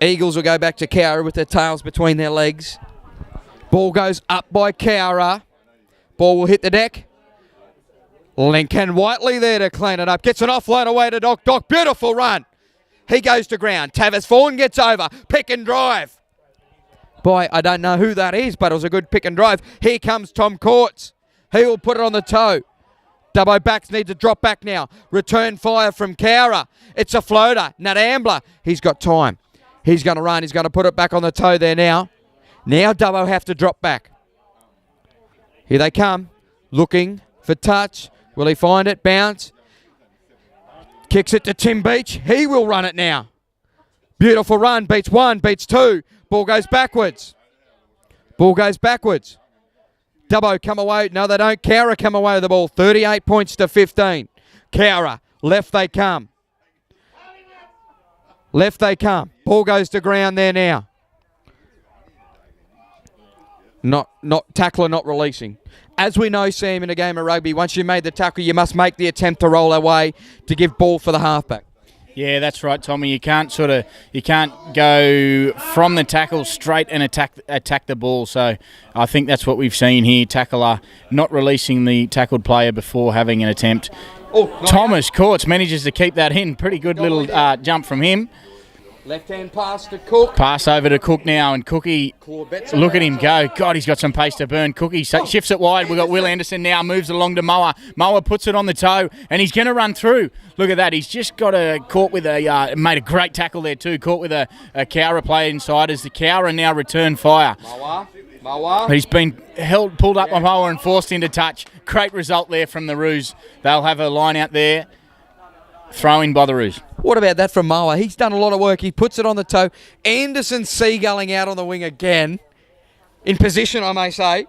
Eagles will go back to Cowra with their tails between their legs. Ball goes up by Cowra. Ball will hit the deck. Lincoln Whiteley there to clean it up. Gets an offload away to Doc. Doc, beautiful run. He goes to ground. Tavis Vaughan gets over. Pick and drive. Boy, I don't know who that is, but it was a good pick and drive. Here comes Tom Courts. He will put it on the toe. Dubbo backs need to drop back now. Return fire from Cowra. It's a floater. Nat Ambler. He's got time. He's going to run. He's going to put it back on the toe there now. Now Dubbo have to drop back. Here they come. Looking for touch. Will he find it? Bounce. Kicks it to Tim Beach. He will run it now. Beautiful run. Beats one. Beats two. Ball goes backwards. Ball goes backwards. Dubbo come away. No, they don't. Cowra come away with the ball. 38 points to 15. Cowra. Left they come. Left they come. Ball goes to ground there now. Not tackler not releasing. As we know, Sam, in a game of rugby, once you made the tackle, you must make the attempt to roll away to give ball for the halfback. Yeah, that's right, Tommy. You can't go from the tackle straight and attack the ball. So I think that's what we've seen here. Tackler not releasing the tackled player before having an attempt. Thomas Courts manages to keep that in. Pretty good little jump from him. Left-hand pass to Cook. Pass over to Cook now, and Cookie, look at him go. God, he's got some pace to burn. Cookie shifts it wide. We've got Will Anderson now, moves along to Moa. Moa puts it on the toe, and he's going to run through. Look at that. He's just got caught with made a great tackle there too. Caught with a Cowra player inside as the Cowra now return fire. Moa. But he's been pulled up by Moa and forced into touch. Great result there from the Roos. They'll have a line out there. Throw-in by the Roos. What about that from Moa? He's done a lot of work. He puts it on the toe. Anderson seagulling out on the wing again. In position, I may say.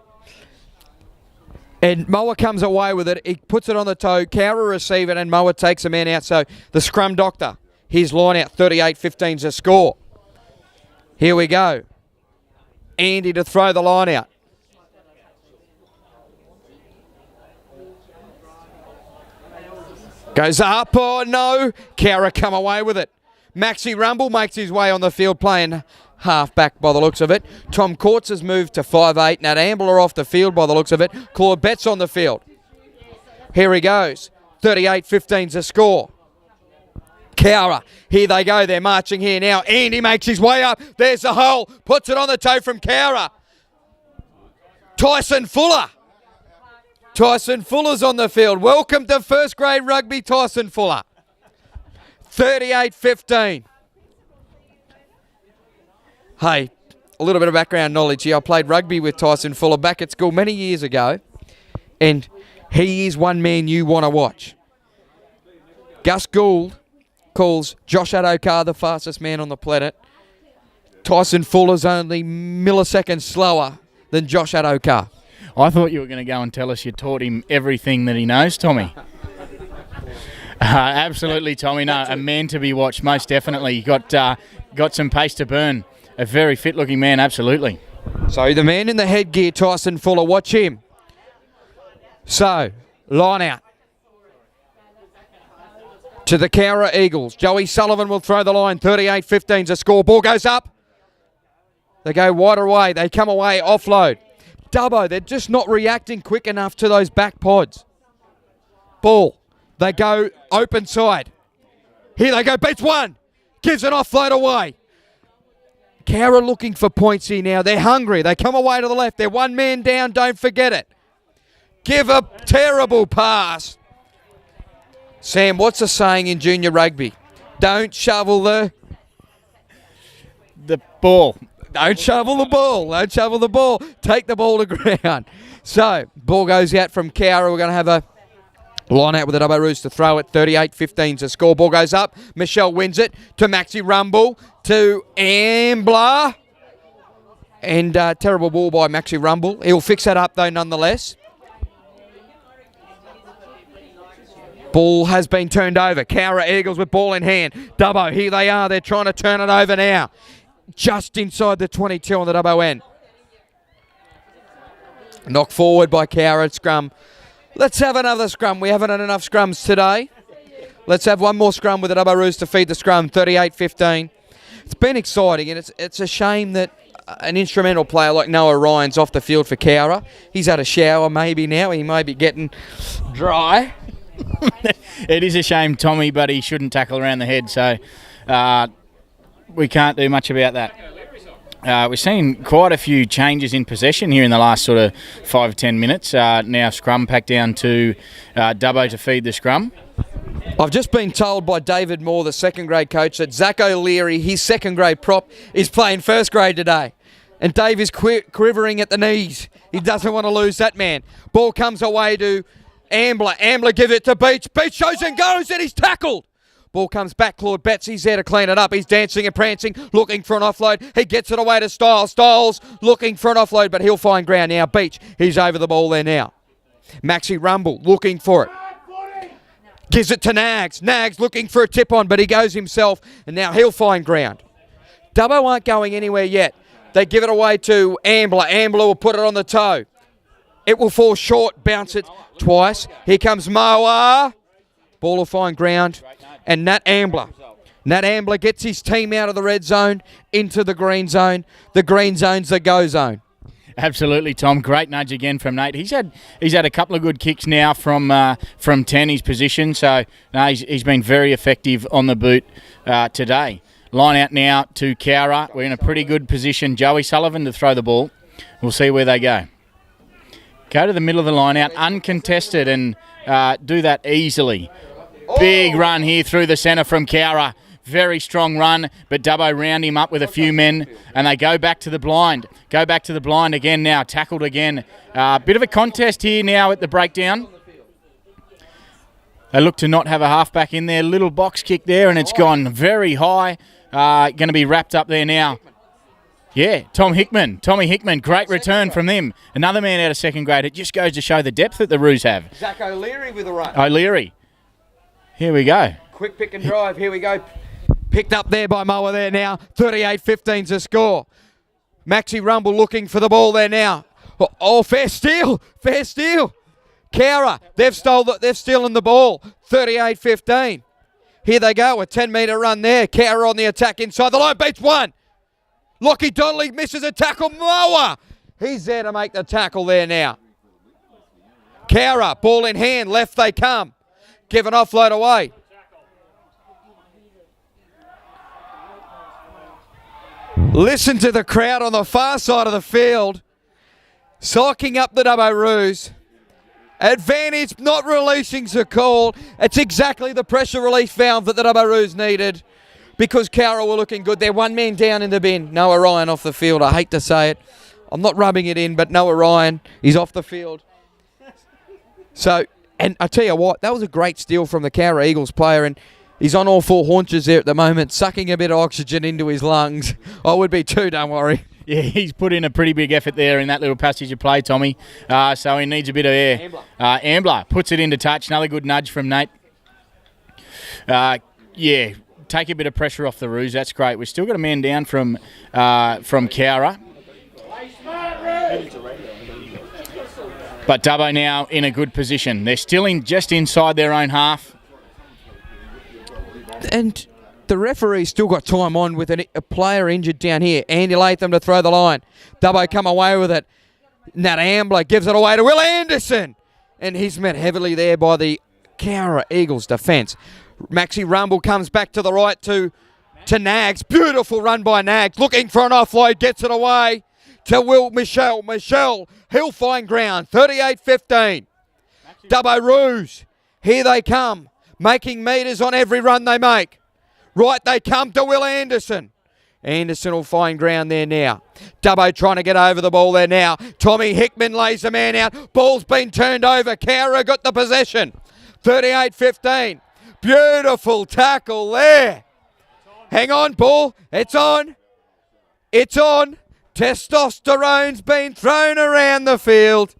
And Moa comes away with it. He puts it on the toe. Cowra receive it, and Moa takes a man out. So the scrum doctor, his line out, 38-15 is a score. Here we go. Andy to throw the line out. Goes up, oh no. Cowra come away with it. Maxi Rumble makes his way on the field playing half-back by the looks of it. Tom Courts has moved to 5'8". Nat Ambler off the field by the looks of it. Claude Betts on the field. Here he goes. 38-15's a score. Cowra, here they go. They're marching here now. Andy makes his way up. There's the hole. Puts it on the toe from Cowra. Tyson Fuller. Tyson Fuller's on the field. Welcome to first grade rugby, Tyson Fuller. 38-15. Hey, a little bit of background knowledge here. I played rugby with Tyson Fuller back at school many years ago, and he is one man you want to watch. Gus Gould calls Josh Adokar the fastest man on the planet. Tyson Fuller's only milliseconds slower than Josh Adokar. I thought you were going to go and tell us you taught him everything that he knows, Tommy. Absolutely, Tommy. No, a man to be watched, most definitely. You got some pace to burn. A very fit-looking man, absolutely. So the man in the headgear, Tyson Fuller, watch him. So, line out. To the Cowra Eagles. Joey Sullivan will throw the line. 38-15's a score. Ball goes up. They go wide away. They come away, offload. Dubbo, they're just not reacting quick enough to those back pods. Ball. They go open side. Here they go. Beats one. Gives an offload away. Cowra looking for points here now. They're hungry. They come away to the left. They're one man down. Don't forget it. Give a terrible pass. Sam, what's the saying in junior rugby? Don't shovel the ball. Don't shovel the ball. Don't shovel the ball. Take the ball to ground. So, ball goes out from Cowra. We're going to have a line out with the Dubbo Roos to throw it. 38-15 to score. Ball goes up. Michelle wins it to Maxi Rumble to Ambler. And terrible ball by Maxi Rumble. He'll fix that up though nonetheless. Ball has been turned over. Cowra Eagles with ball in hand. Dubbo, here they are. They're trying to turn it over now. Just inside the 22 on the Dubbo end. Knocked forward by Cowra at scrum. Let's have another scrum. We haven't had enough scrums today. Let's have one more scrum with the Dubbo Roos to feed the scrum. 38-15. It's been exciting, and it's a shame that an instrumental player like Noah Ryan's off the field for Cowra. He's had a shower maybe now. He may be getting dry. It is a shame, Tommy, but he shouldn't tackle around the head, so we can't do much about that. We've seen quite a few changes in possession here in the last sort of 5 or 10 minutes. Now scrum packed down to Dubbo to feed the scrum. I've just been told by David Moore, the second grade coach, that Zach O'Leary, his second grade prop, is playing first grade today. And Dave is quivering at the knees. He doesn't want to lose that man. Ball comes away to Ambler. Ambler gives it to Beach. Beach shows and goes, and he's tackled. Ball comes back. Claude Betts, he's there to clean it up. He's dancing and prancing, looking for an offload. He gets it away to Styles. Styles looking for an offload, but he'll find ground now. Beach, he's over the ball there now. Maxi Rumble looking for it. Gives it to Nags. Nags looking for a tip on, but he goes himself, and now he'll find ground. Dubbo aren't going anywhere yet. They give it away to Ambler. Ambler will put it on the toe. It will fall short, bounce it twice. Here comes Moa. Ball will find ground. And Nat Ambler. Nat Ambler gets his team out of the red zone into the green zone. The green zone's the go zone. Absolutely, Tom. Great nudge again from Nate. He's had a couple of good kicks now from 10 his position. So no, he's been very effective on the boot today. Line out now to Cowra. We're in a pretty good position. Joey Sullivan to throw the ball. We'll see where they go. Go to the middle of the line out, uncontested, and do that easily. Big run here through the centre from Cowra. Very strong run, but Dubbo round him up with a few men, and they go back to the blind. Go back to the blind again now, tackled again. Bit of a contest here now at the breakdown. They look to not have a halfback in there. Little box kick there, and it's gone very high. Going to be wrapped up there now. Yeah, Tommy Hickman, great return from them. Another man out of second grade. It just goes to show the depth that the Roos have. Zach O'Leary with a run. O'Leary. Here we go. Quick pick and drive. Here we go. Picked up there by Moa there now. 38-15's a score. Maxi Rumble looking for the ball there now. Oh, fair steal. Fair steal. Cowra, they've stolen the ball. 38-15. Here they go. A 10-metre run there. Cowra on the attack inside the line. Beats one. Lockie Donnelly misses a tackle. Moa. He's there to make the tackle there now. Cowra, ball in hand. Left they come. Give an offload away. Listen to the crowd on the far side of the field. Soaking up the Dubbo Roos. Advantage not releasing's a call. It's exactly the pressure release valve that the Dubbo Roos needed. Because Cowra were looking good. They're one man down in the bin. Noah Ryan off the field. I hate to say it. I'm not rubbing it in, but Noah Ryan is off the field. So, and I tell you what, that was a great steal from the Cowra Eagles player, and he's on all four haunches there at the moment, sucking a bit of oxygen into his lungs. I would be too, don't worry. Yeah, he's put in a pretty big effort there in that little passage of play, Tommy. So he needs a bit of air. Ambler puts it into touch. Another good nudge from Nate. Yeah. Take a bit of pressure off the Roos. That's great. We've still got a man down from Cowra. But Dubbo now in a good position. They're still just inside their own half. And the referee's still got time on with a player injured down here. Andy Latham to throw the line. Dubbo come away with it. Nat Ambler gives it away to Will Anderson. And he's met heavily there by the Cowra Eagles defence. Maxi Rumble comes back to the right to Nags. Beautiful run by Nags. Looking for an offload. Gets it away to Will Michelle. Michelle, he'll find ground. 38-15. Dubbo Roos. Here they come. Making metres on every run they make. Right they come to Will Anderson. Anderson will find ground there now. Dubbo trying to get over the ball there now. Tommy Hickman lays the man out. Ball's been turned over. Cowra got the possession. 38-15. Beautiful tackle there. Hang on, ball. It's on. It's on. Testosterone's been thrown around the field.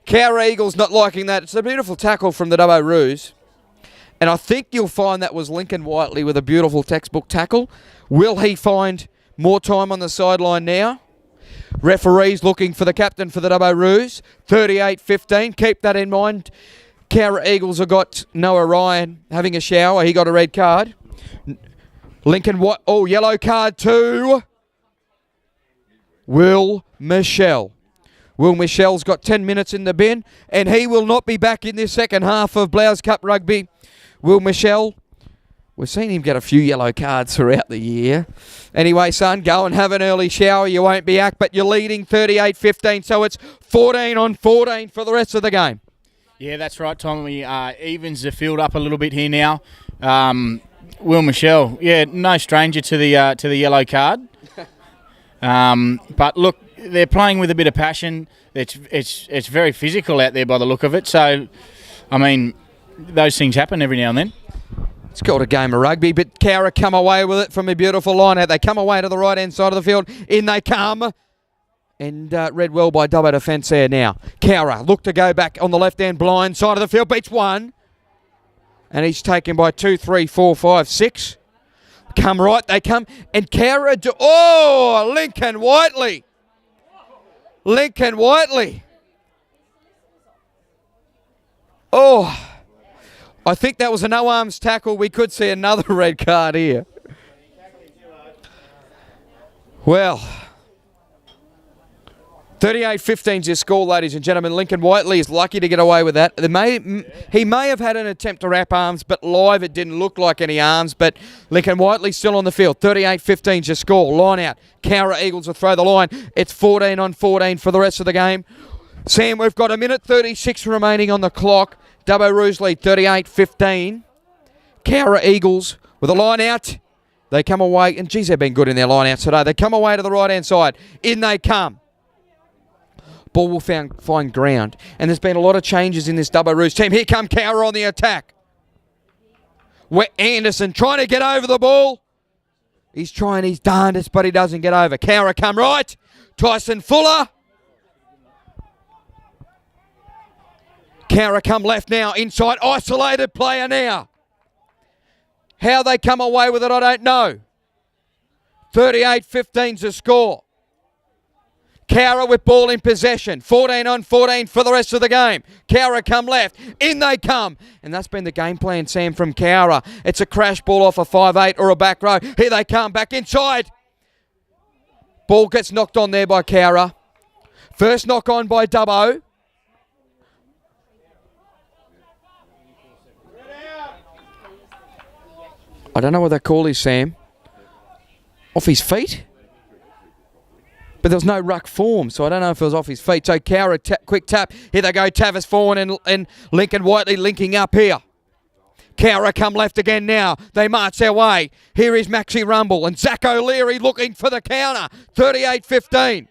Cowra Eagles not liking that. It's a beautiful tackle from the Dubbo Roos. And I think you'll find that was Lincoln Whiteley with a beautiful textbook tackle. Will he find more time on the sideline now? Referees looking for the captain for the Dubbo Roos. 38-15. Keep that in mind. Cowra Eagles have got Noah Ryan having a shower. He got a red card. Lincoln White. Oh, yellow card to Will Michelle. Will Michelle's got 10 minutes in the bin, and he will not be back in this second half of Blouse Cup Rugby. Will Michelle, we've seen him get a few yellow cards throughout the year. Anyway, son, go and have an early shower. You won't be back, but you're leading 38-15, so it's 14-14 for the rest of the game. Yeah, that's right, Tommy. Evens the field up a little bit here now. Will Michelle, yeah, no stranger to the yellow card. But look, they're playing with a bit of passion. It's very physical out there by the look of it. So, I mean, those things happen every now and then. It's called a game of rugby, but Cowra come away with it from a beautiful line out. They come away to the right-hand side of the field. In they come. And read well by Dubbo defence there now. Cowra look to go back on the left-hand blind side of the field. Beats one. And he's taken by 2, 3, 4, 5, 6. Come right, they come. And Cowra do... Oh, Lincoln Whiteley. Lincoln Whiteley. Oh, I think that was a no-arms tackle. We could see another red card here. Well, 38-15 is your score, ladies and gentlemen. Lincoln Whiteley is lucky to get away with that. He may have had an attempt to wrap arms, but live it didn't look like any arms. But Lincoln Whiteley still on the field. 38-15 is your score. Line out. Cowra Eagles will throw the line. It's 14-14 for the rest of the game. Sam, we've got 1:36 remaining on the clock. Dubbo Roos lead 38-15. Cowra Eagles with a line out. They come away, and geez, they've been good in their line outs today. They come away to the right-hand side. In they come. Ball will find ground. And there's been a lot of changes in this Dubbo Roos team. Here come Cowra on the attack. Where Anderson trying to get over the ball. He's trying his darndest, but he doesn't get over. Cowra come right. Tyson Fuller. Cowra come left now. Inside. Isolated player now. How they come away with it, I don't know. 38-15's the score. Cowra with ball in possession. 14-14 for the rest of the game. Cowra come left. In they come. And that's been the game plan, Sam, from Cowra. It's a crash ball off a 5'8" or a back row. Here they come. Back inside. Ball gets knocked on there by Cowra. First knock on by Dubbo. I don't know what that call is, Sam. Off his feet? But there was no ruck form, so I don't know if it was off his feet. So Cowra, quick tap. Here they go, Tavis Vaughan and Lincoln Whiteley linking up here. Cowra come left again now. They march their way. Here is Maxi Rumble and Zach O'Leary looking for the counter. 38-15.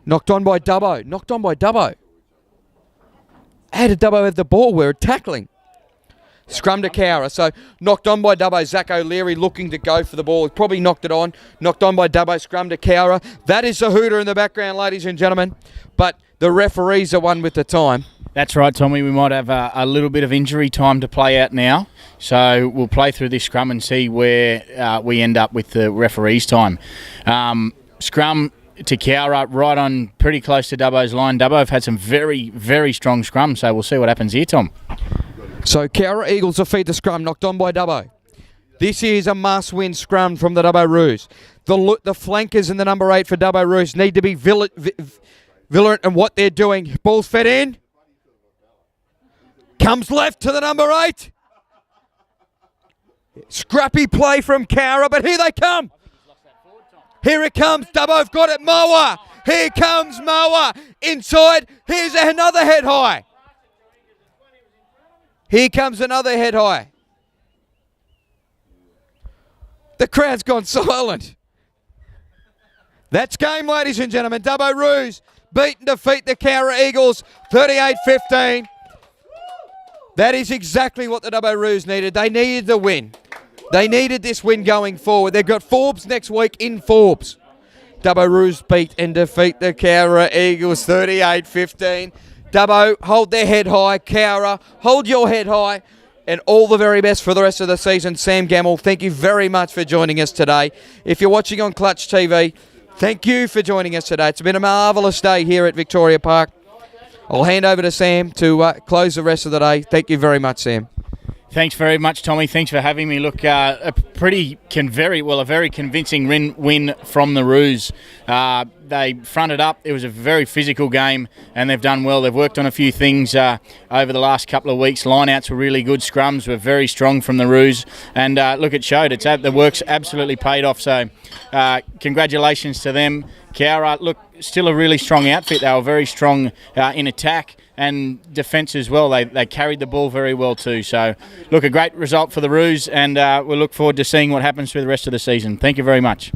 Knocked on by Dubbo. How did Dubbo have the ball? We're tackling. Scrum to Cowra. So knocked on by Dubbo. Zach O'Leary looking to go for the ball. He probably knocked it on. Knocked on by Dubbo. Scrum to Cowra. That is the hooter in the background, ladies and gentlemen. But the referees are one with the time. That's right, Tommy. We might have a little bit of injury time to play out now. So we'll play through this scrum and see where we end up with the referees' time. Scrum to Cowra, right on pretty close to Dubbo's line. Dubbo have had some very, very strong scrums, so we'll see what happens here, Tom. So Cowra Eagles defeat the scrum, knocked on by Dubbo. This is a must-win scrum from the Dubbo Roos. The flankers in the number 8 for Dubbo Roos need to be vigilant in what they're doing. Ball's fed in. Comes left to the number 8. Scrappy play from Cowra, but here they come. Here it comes. Dubbo have got it. Moa. Here comes Moa. Inside. Here's another head high. Here comes another head high. The crowd's gone silent. That's game, ladies and gentlemen. Dubbo Roos beat and defeat the Cowra Eagles 38-15. That is exactly what the Dubbo Roos needed. They needed the win. They needed this win going forward. They've got Forbes next week in Forbes. Dubbo Roos beat and defeat the Cowra Eagles 38-15. Dubbo, hold their head high. Cowra, hold your head high. And all the very best for the rest of the season. Sam Gamble, thank you very much for joining us today. If you're watching on Clutch TV, thank you for joining us today. It's been a marvellous day here at Victoria Park. I'll hand over to Sam to close the rest of the day. Thank you very much, Sam. Thanks very much, Tommy. Thanks for having me. Look, a very convincing win from the Roos. They fronted up. It was a very physical game, and they've done well. They've worked on a few things over the last couple of weeks. Lineouts were really good. Scrums were very strong from the Roos, and look, it showed. The work's absolutely paid off. So, congratulations to them. Cowra, look, still a really strong outfit. They were very strong in attack and defence as well. They carried the ball very well too. So, look, a great result for the Roos, and we'll look forward to seeing what happens through the rest of the season. Thank you very much.